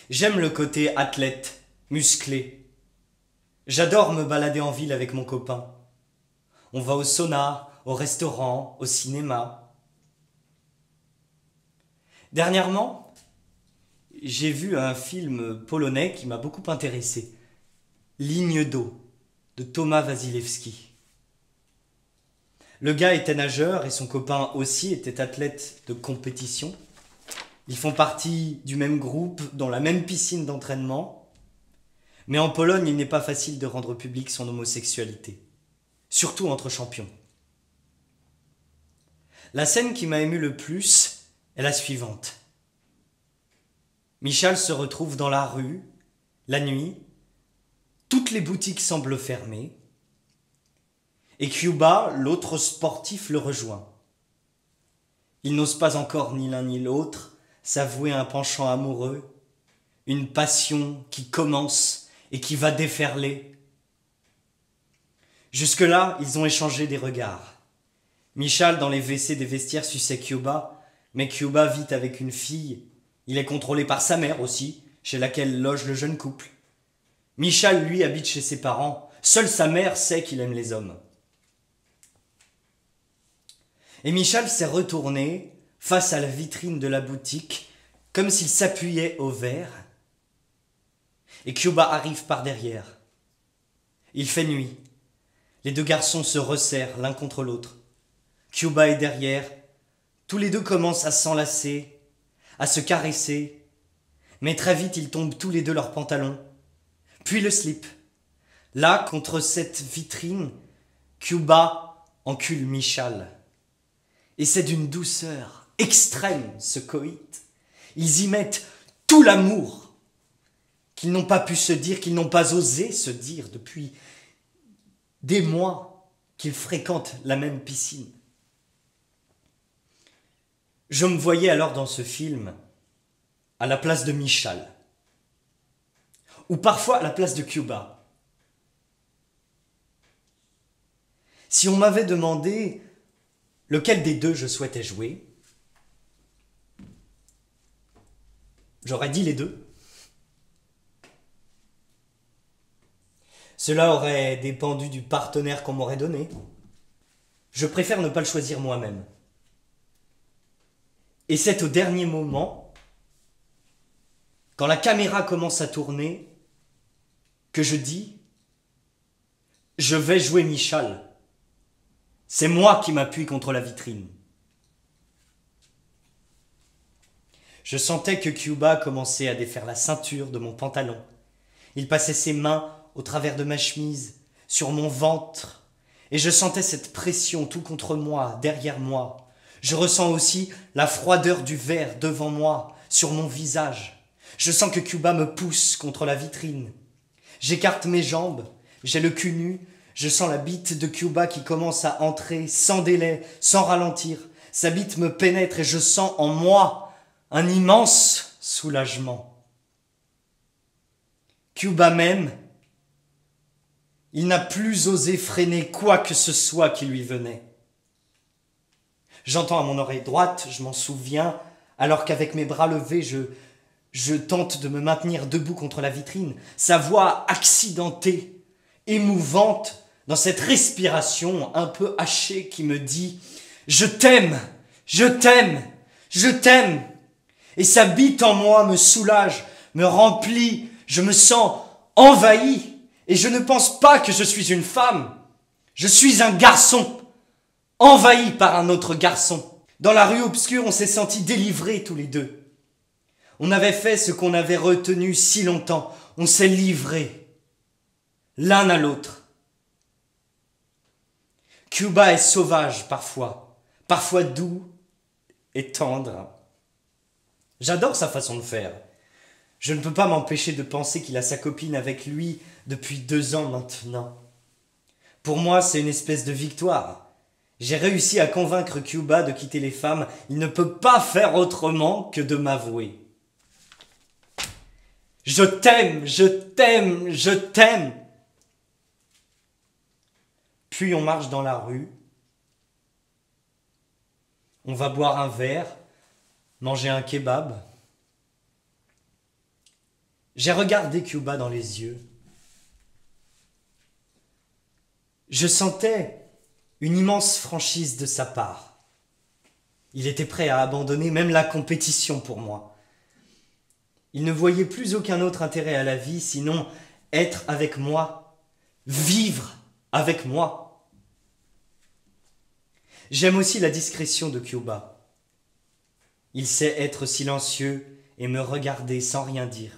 J'aime le côté athlète, musclé. J'adore me balader en ville avec mon copain. On va au sauna, au restaurant, au cinéma. Dernièrement, j'ai vu un film polonais qui m'a beaucoup intéressé. Ligne d'eau, de Thomas Wasilewski. Le gars était nageur et son copain aussi était athlète de compétition. Ils font partie du même groupe, dans la même piscine d'entraînement. Mais en Pologne, il n'est pas facile de rendre public son homosexualité. Surtout entre champions. La scène qui m'a ému le plus est la suivante. Michal se retrouve dans la rue, la nuit, toutes les boutiques semblent fermées, et Cuba, l'autre sportif, le rejoint. Ils n'osent pas encore ni l'un ni l'autre s'avouer un penchant amoureux, une passion qui commence et qui va déferler. Jusque-là, ils ont échangé des regards. Michal, dans les WC des vestiaires, suçait Cuba, mais Cuba vit avec une fille. Il est contrôlé par sa mère aussi, chez laquelle loge le jeune couple. Michal, lui, habite chez ses parents. Seule sa mère sait qu'il aime les hommes. Et Michal s'est retourné face à la vitrine de la boutique, comme s'il s'appuyait au verre. Et Cuba arrive par derrière. Il fait nuit. Les deux garçons se resserrent l'un contre l'autre. Cuba est derrière. Tous les deux commencent à s'enlacer, à se caresser. Mais très vite, ils tombent tous les deux leurs pantalons. Puis le slip. Là, contre cette vitrine, Cuba encule Michal. Et c'est d'une douceur extrême, ce coït. Ils y mettent tout l'amour qu'ils n'ont pas pu se dire, qu'ils n'ont pas osé se dire depuis des mois qu'ils fréquentent la même piscine. Je me voyais alors dans ce film à la place de Michal, ou parfois à la place de Cuba. Si on m'avait demandé lequel des deux je souhaitais jouer, j'aurais dit les deux. Cela aurait dépendu du partenaire qu'on m'aurait donné. Je préfère ne pas le choisir moi-même. Et c'est au dernier moment, quand la caméra commence à tourner, que je dis « Je vais jouer Michal ». C'est moi qui m'appuie contre la vitrine. Je sentais que Cuba commençait à défaire la ceinture de mon pantalon. Il passait ses mains au travers de ma chemise, sur mon ventre, et je sentais cette pression tout contre moi, derrière moi. Je ressens aussi la froideur du verre devant moi, sur mon visage. Je sens que Cuba me pousse contre la vitrine. J'écarte mes jambes, j'ai le cul nu, je sens la bite de Cuba qui commence à entrer sans délai, sans ralentir. Sa bite me pénètre et je sens en moi un immense soulagement. Cuba m'aime. Il n'a plus osé freiner quoi que ce soit qui lui venait. J'entends à mon oreille droite, je m'en souviens, alors qu'avec mes bras levés, je tente de me maintenir debout contre la vitrine, sa voix accidentée, émouvante, dans cette respiration un peu hachée qui me dit « Je t'aime, je t'aime, je t'aime !» Et sa bite en moi me soulage, me remplit, je me sens envahi. Et je ne pense pas que je suis une femme. Je suis un garçon, envahi par un autre garçon. Dans la rue obscure, on s'est sentis délivrés tous les deux. On avait fait ce qu'on avait retenu si longtemps. On s'est livrés, l'un à l'autre. Cuba est sauvage parfois doux et tendre. J'adore sa façon de faire. Je ne peux pas m'empêcher de penser qu'il a sa copine avec lui depuis 2 ans maintenant. Pour moi, c'est une espèce de victoire. J'ai réussi à convaincre Cuba de quitter les femmes. Il ne peut pas faire autrement que de m'avouer. Je t'aime, je t'aime, je t'aime. Puis on marche dans la rue. On va boire un verre, manger un kebab. J'ai regardé Cuba dans les yeux. Je sentais une immense franchise de sa part. Il était prêt à abandonner même la compétition pour moi. Il ne voyait plus aucun autre intérêt à la vie, sinon être avec moi, vivre avec moi. J'aime aussi la discrétion de Cuba. Il sait être silencieux et me regarder sans rien dire.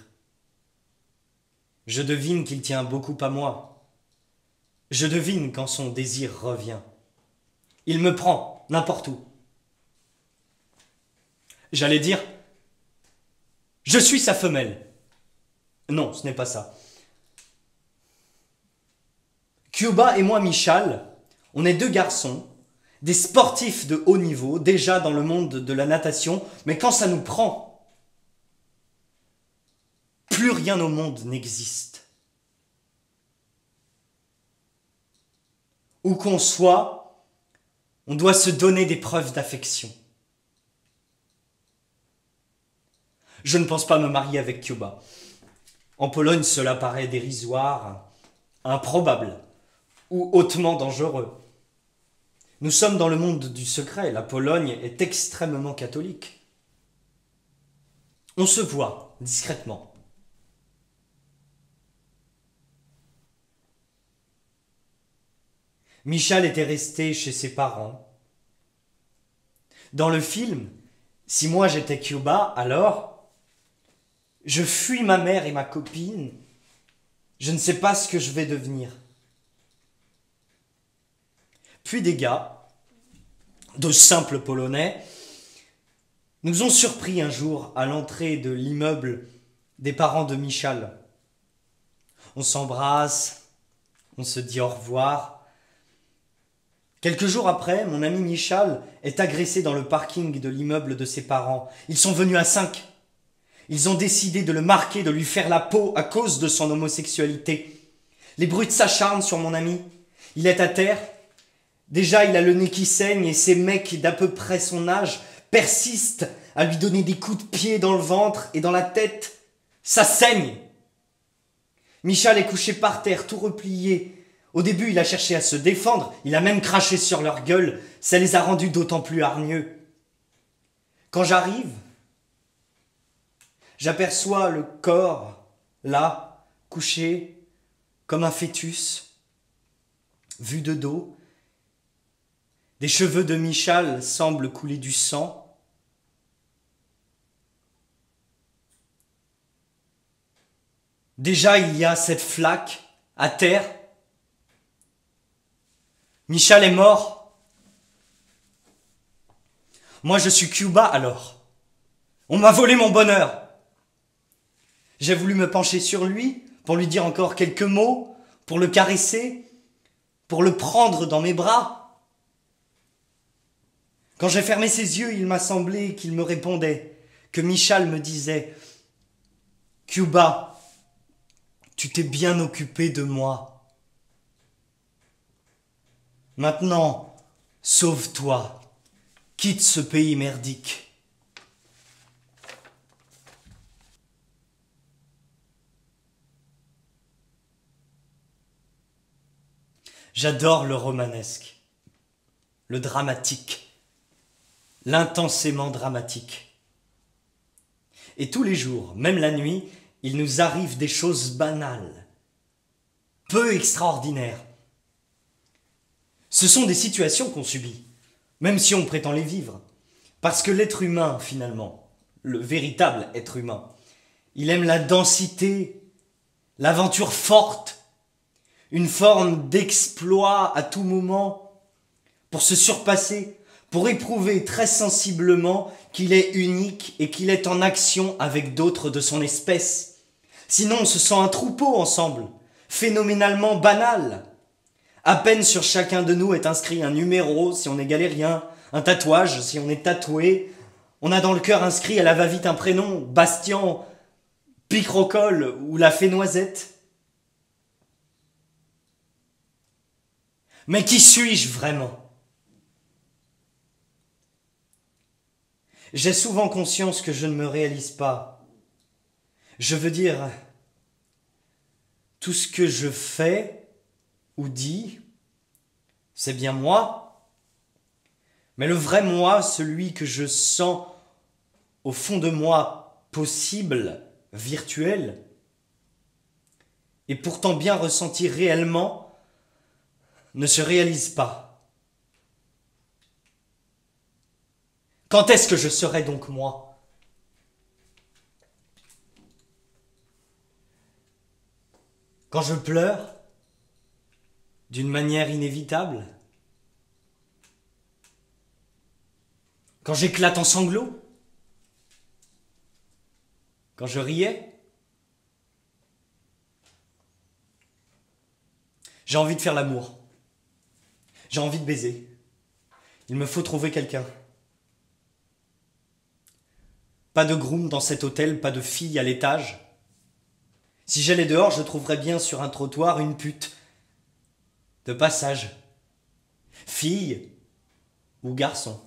Je devine qu'il tient beaucoup à moi. Je devine quand son désir revient. Il me prend n'importe où. J'allais dire, je suis sa femelle. Non, ce n'est pas ça. Cuba et moi, Michal, on est deux garçons, des sportifs de haut niveau, déjà dans le monde de la natation, mais quand ça nous prend, plus rien au monde n'existe. Où qu'on soit, on doit se donner des preuves d'affection. Je ne pense pas me marier avec Cuba. En Pologne, cela paraît dérisoire, improbable ou hautement dangereux. Nous sommes dans le monde du secret. La Pologne est extrêmement catholique. On se voit discrètement. Michal était resté chez ses parents. Dans le film, si moi j'étais Cuba, alors je fuis ma mère et ma copine. Je ne sais pas ce que je vais devenir. Puis des gars, de simples Polonais, nous ont surpris un jour à l'entrée de l'immeuble des parents de Michal. On s'embrasse, on se dit au revoir. Quelques jours après, mon ami Michal est agressé dans le parking de l'immeuble de ses parents. Ils sont venus à 5. Ils ont décidé de le marquer, de lui faire la peau à cause de son homosexualité. Les brutes s'acharnent sur mon ami. Il est à terre. Déjà, il a le nez qui saigne et ces mecs d'à peu près son âge persistent à lui donner des coups de pied dans le ventre et dans la tête. Ça saigne. Michal est couché par terre, tout replié. Au début, il a cherché à se défendre. Il a même craché sur leur gueule. Ça les a rendus d'autant plus hargneux. Quand j'arrive, j'aperçois le corps, là, couché, comme un fœtus, vu de dos. Des cheveux de Michal semblent couler du sang. Déjà, il y a cette flaque à terre. Michal est mort. Moi, je suis Cuba alors. On m'a volé mon bonheur. J'ai voulu me pencher sur lui pour lui dire encore quelques mots, pour le caresser, pour le prendre dans mes bras. Quand j'ai fermé ses yeux, il m'a semblé qu'il me répondait, que Michal me disait « Cuba, tu t'es bien occupé de moi. Maintenant, sauve-toi, quitte ce pays merdique. » J'adore le romanesque, le dramatique, l'intensément dramatique. Et tous les jours, même la nuit, il nous arrive des choses banales, peu extraordinaires. Ce sont des situations qu'on subit, même si on prétend les vivre. Parce que l'être humain, finalement, le véritable être humain, il aime la densité, l'aventure forte, une forme d'exploit à tout moment, pour se surpasser, pour éprouver très sensiblement qu'il est unique et qu'il est en action avec d'autres de son espèce. Sinon, on se sent un troupeau ensemble, phénoménalement banal. À peine sur chacun de nous est inscrit un numéro si on est galérien, un tatouage si on est tatoué. On a dans le cœur inscrit à la va-vite un prénom, Bastien, Picrocole ou la fée Noisette. Mais qui suis-je vraiment ? J'ai souvent conscience que je ne me réalise pas. Je veux dire, tout ce que je fais ou dis, c'est bien moi. Mais le vrai moi, celui que je sens au fond de moi possible, virtuel, et pourtant bien ressenti réellement, ne se réalise pas. Quand est-ce que je serai donc moi ? Quand je pleure, d'une manière inévitable ? Quand j'éclate en sanglots ? Quand je riais, j'ai envie de faire l'amour. J'ai envie de baiser. Il me faut trouver quelqu'un. Pas de groom dans cet hôtel, pas de fille à l'étage. Si j'allais dehors, je trouverais bien sur un trottoir une pute. De passage. Fille ou garçon.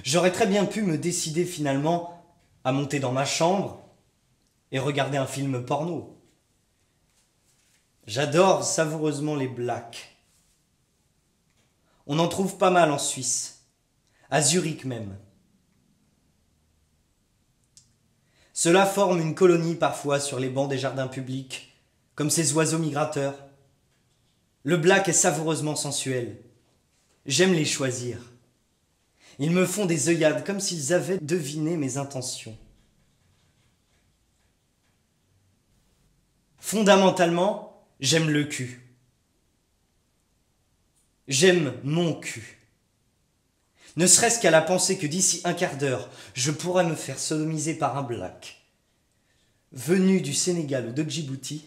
J'aurais très bien pu me décider finalement à monter dans ma chambre et regarder un film porno. J'adore savoureusement les blacks. On en trouve pas mal en Suisse, à Zurich même. Cela forme une colonie parfois sur les bancs des jardins publics, comme ces oiseaux migrateurs. Le black est savoureusement sensuel. J'aime les choisir. Ils me font des œillades comme s'ils avaient deviné mes intentions. Fondamentalement, j'aime le cul. J'aime mon cul. Ne serait-ce qu'à la pensée que d'ici un quart d'heure, je pourrais me faire sodomiser par un black, venu du Sénégal ou de Djibouti.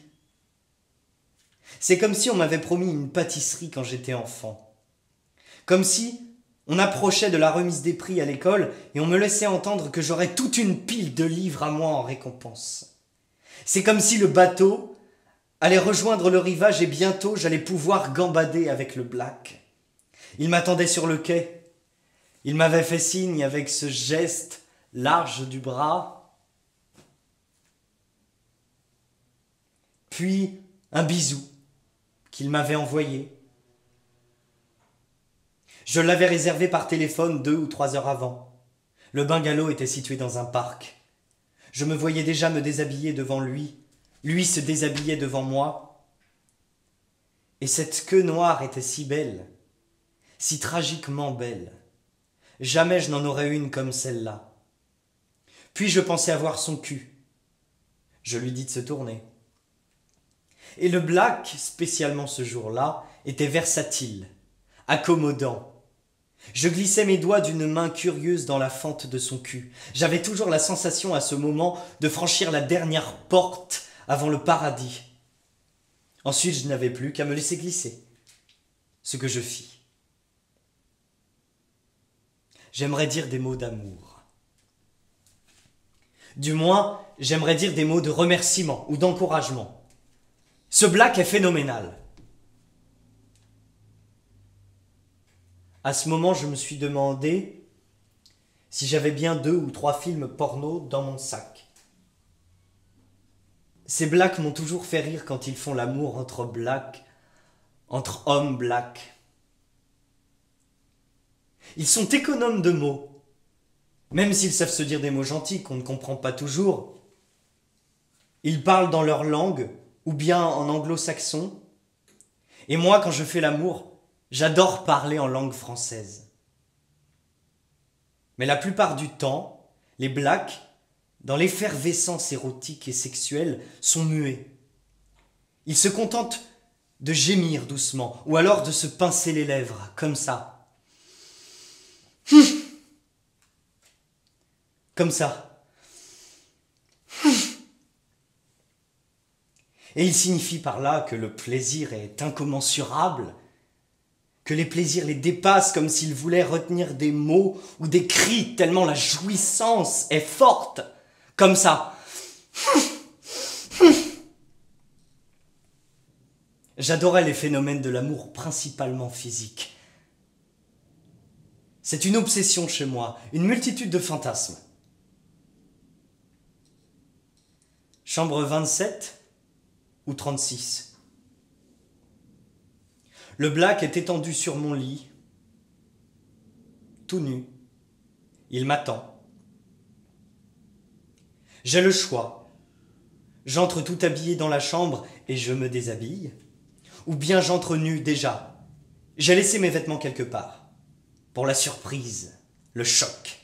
C'est comme si on m'avait promis une pâtisserie quand j'étais enfant. Comme si on approchait de la remise des prix à l'école et on me laissait entendre que j'aurais toute une pile de livres à moi en récompense. C'est comme si le bateau allait rejoindre le rivage et bientôt j'allais pouvoir gambader avec le black. Il m'attendait sur le quai. Il m'avait fait signe avec ce geste large du bras. Puis un bisou qu'il m'avait envoyé. Je l'avais réservé par téléphone 2 ou 3 heures avant. Le bungalow était situé dans un parc. Je me voyais déjà me déshabiller devant lui. Lui se déshabillait devant moi. Et cette queue noire était si belle, si tragiquement belle. Jamais je n'en aurais une comme celle-là. Puis je pensais avoir son cul. Je lui dis de se tourner. Et le black, spécialement ce jour-là, était versatile, accommodant. Je glissais mes doigts d'une main curieuse dans la fente de son cul. J'avais toujours la sensation à ce moment de franchir la dernière porte avant le paradis. Ensuite, je n'avais plus qu'à me laisser glisser. Ce que je fis. J'aimerais dire des mots d'amour. Du moins, j'aimerais dire des mots de remerciement ou d'encouragement. Ce black est phénoménal. À ce moment, je me suis demandé si j'avais bien 2 ou 3 films porno dans mon sac. Ces blacks m'ont toujours fait rire quand ils font l'amour entre blacks, entre hommes blacks. Ils sont économes de mots, même s'ils savent se dire des mots gentils qu'on ne comprend pas toujours. Ils parlent dans leur langue, ou bien en anglo-saxon. Et moi, quand je fais l'amour, j'adore parler en langue française. Mais la plupart du temps, les blacks, dans l'effervescence érotique et sexuelle, sont muets. Ils se contentent de gémir doucement, ou alors de se pincer les lèvres, comme ça. Comme ça. Et il signifie par là que le plaisir est incommensurable, que les plaisirs les dépassent comme s'ils voulaient retenir des mots ou des cris tellement la jouissance est forte, comme ça. J'adorais les phénomènes de l'amour principalement physique. C'est une obsession chez moi, une multitude de fantasmes. Chambre 27 ou 36. Le black est étendu sur mon lit, tout nu. Il m'attend. J'ai le choix. J'entre tout habillé dans la chambre et je me déshabille. Ou bien j'entre nu déjà. J'ai laissé mes vêtements quelque part. Pour la surprise, le choc.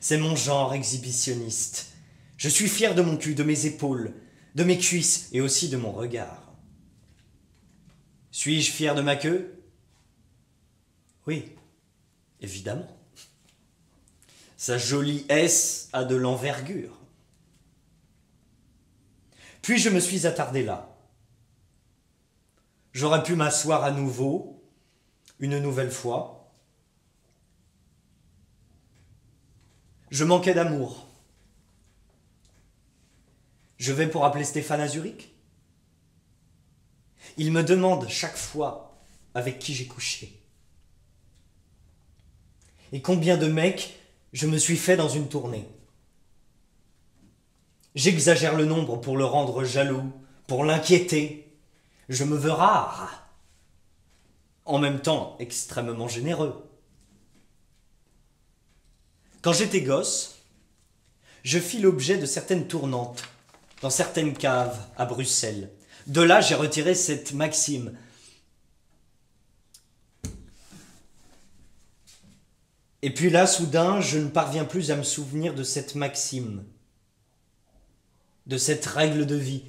C'est mon genre exhibitionniste. Je suis fier de mon cul, de mes épaules, de mes cuisses et aussi de mon regard. Suis-je fier de ma queue? Oui, évidemment. Sa jolie S a de l'envergure. Puis je me suis attardé là. J'aurais pu m'asseoir à nouveau, une nouvelle fois. Je manquais d'amour. Je vais pour appeler Stéphane à Zurich. Il me demande chaque fois avec qui j'ai couché. Et combien de mecs je me suis fait dans une tournée. J'exagère le nombre pour le rendre jaloux, pour l'inquiéter. Je me veux rare, en même temps extrêmement généreux. Quand j'étais gosse, je fis l'objet de certaines tournantes, dans certaines caves à Bruxelles. De là, j'ai retiré cette maxime. Et puis là, soudain, je ne parviens plus à me souvenir de cette maxime, de cette règle de vie.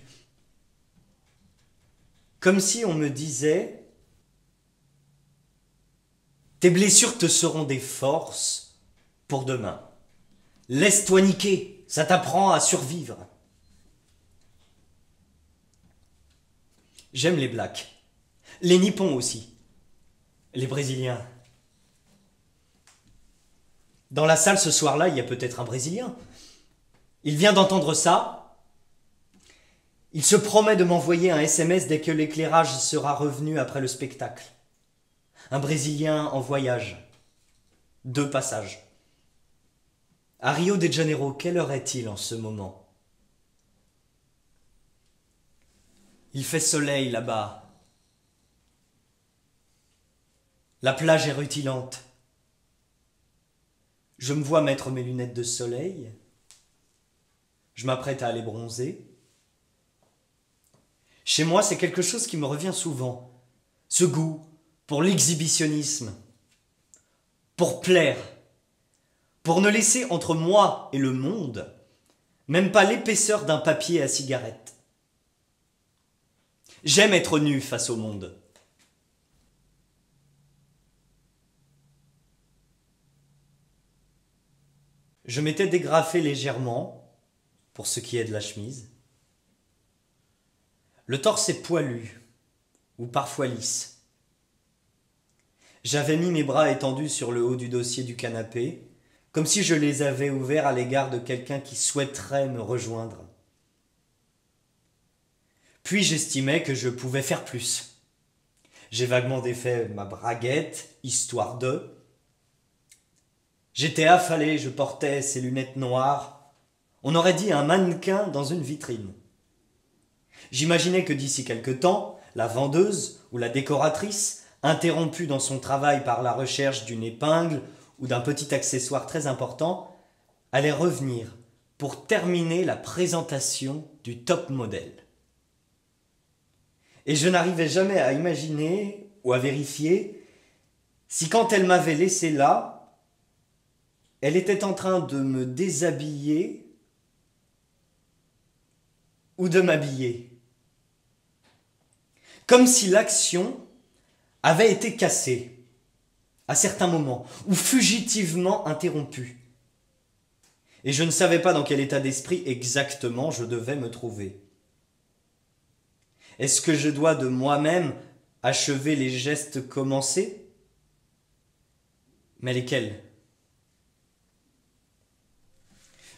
Comme si on me disait « Tes blessures te seront des forces pour demain. Laisse-toi niquer, ça t'apprend à survivre. » J'aime les Blacks, les Nippons aussi, les Brésiliens. Dans la salle ce soir-là, il y a peut-être un Brésilien. Il vient d'entendre ça. Il se promet de m'envoyer un SMS dès que l'éclairage sera revenu après le spectacle. Un Brésilien en voyage. 2 passages. À Rio de Janeiro, quelle heure est-il en ce moment? Il fait soleil là-bas. La plage est rutilante. Je me vois mettre mes lunettes de soleil. Je m'apprête à aller bronzer. Chez moi, c'est quelque chose qui me revient souvent. Ce goût pour l'exhibitionnisme, pour plaire, pour ne laisser entre moi et le monde même pas l'épaisseur d'un papier à cigarette. J'aime être nu face au monde. Je m'étais dégrafé légèrement, pour ce qui est de la chemise. Le torse est poilu, ou parfois lisse. J'avais mis mes bras étendus sur le haut du dossier du canapé, comme si je les avais ouverts à l'égard de quelqu'un qui souhaiterait me rejoindre. Puis j'estimais que je pouvais faire plus. J'ai vaguement défait ma braguette, histoire de... J'étais affalé, je portais ces lunettes noires. On aurait dit un mannequin dans une vitrine. J'imaginais que d'ici quelque temps, la vendeuse ou la décoratrice, interrompue dans son travail par la recherche d'une épingle ou d'un petit accessoire très important, allait revenir pour terminer la présentation du top modèle. Et je n'arrivais jamais à imaginer ou à vérifier si quand elle m'avait laissé là, elle était en train de me déshabiller ou de m'habiller. Comme si l'action avait été cassée à certains moments ou fugitivement interrompue. Et je ne savais pas dans quel état d'esprit exactement je devais me trouver. Est-ce que je dois de moi-même achever les gestes commencés? Mais lesquels?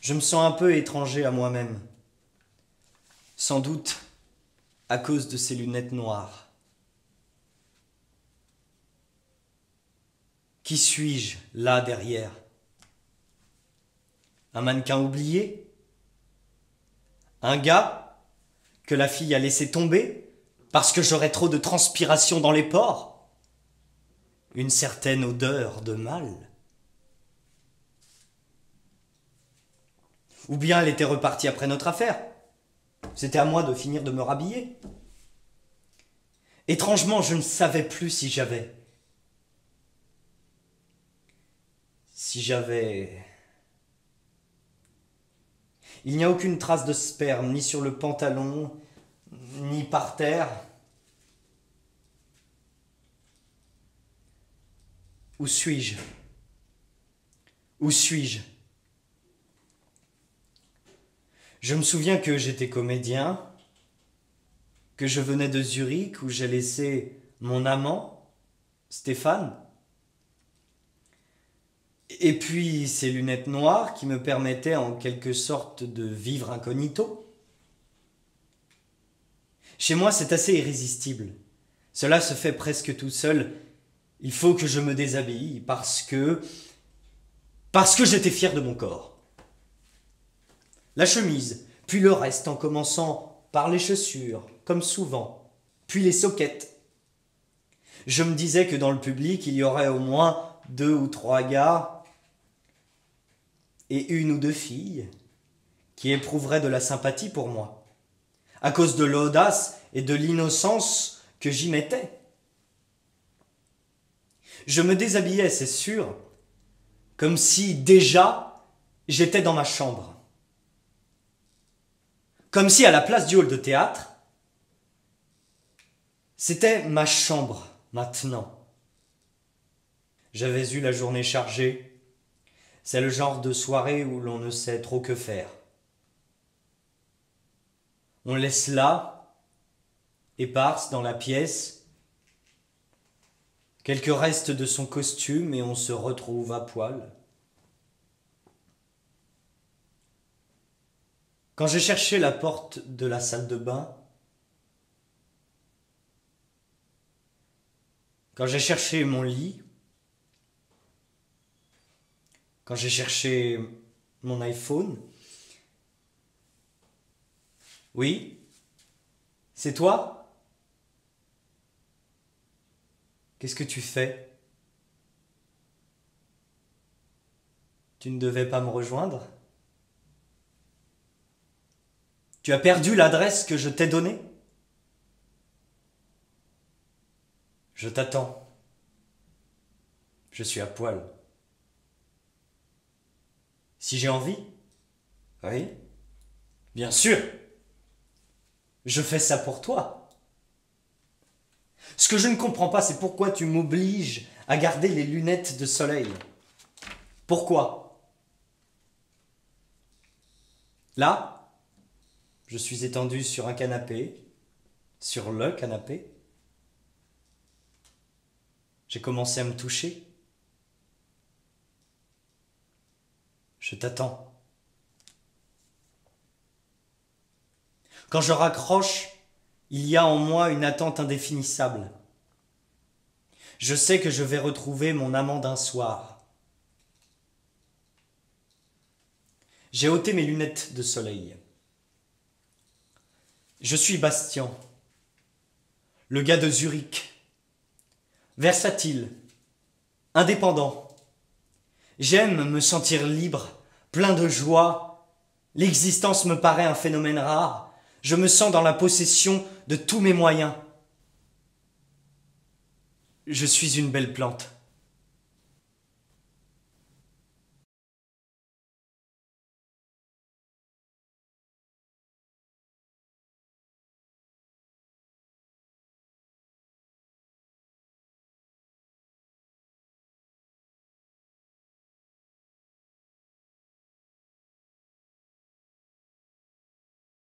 Je me sens un peu étranger à moi-même. Sans doute à cause de ces lunettes noires. Qui suis-je là derrière? Un mannequin oublié? Un gars que la fille a laissé tomber parce que j'aurais trop de transpiration dans les pores? Une certaine odeur de mal? Ou bien elle était repartie après notre affaire? C'était à moi de finir de me rhabiller. Étrangement, je ne savais plus si j'avais... Il n'y a aucune trace de sperme, ni sur le pantalon, ni par terre. Où suis-je? Où suis-je? Je me souviens que j'étais comédien, que je venais de Zurich où j'ai laissé mon amant, Stéphane, et puis ces lunettes noires qui me permettaient en quelque sorte de vivre incognito. Chez moi, c'est assez irrésistible. Cela se fait presque tout seul. Il faut que je me déshabille parce que j'étais fier de mon corps. La chemise, puis le reste en commençant par les chaussures, comme souvent, puis les soquettes. Je me disais que dans le public, il y aurait au moins 2 ou 3 gars et 1 ou 2 filles qui éprouveraient de la sympathie pour moi, à cause de l'audace et de l'innocence que j'y mettais. Je me déshabillais, c'est sûr, comme si déjà j'étais dans ma chambre. Comme si à la place du hall de théâtre, c'était ma chambre maintenant. J'avais eu la journée chargée. C'est le genre de soirée où l'on ne sait trop que faire. On laisse là, éparse dans la pièce, quelques restes de son costume et on se retrouve à poil. Quand j'ai cherché la porte de la salle de bain, quand j'ai cherché mon lit, quand j'ai cherché mon iPhone, oui, c'est toi? Qu'est-ce que tu fais? Tu ne devais pas me rejoindre? Tu as perdu l'adresse que je t'ai donnée? Je t'attends. Je suis à poil. Si j'ai envie? Oui. Bien sûr. Je fais ça pour toi. Ce que je ne comprends pas, c'est pourquoi tu m'obliges à garder les lunettes de soleil. Pourquoi? Là, je suis étendu sur un canapé, sur le canapé. J'ai commencé à me toucher. Je t'attends. Quand je raccroche, il y a en moi une attente indéfinissable. Je sais que je vais retrouver mon amant d'un soir. J'ai ôté mes lunettes de soleil. Je suis Bastien, le gars de Zurich, versatile, indépendant. J'aime me sentir libre, plein de joie. L'existence me paraît un phénomène rare. Je me sens dans la possession de tous mes moyens. Je suis une belle plante.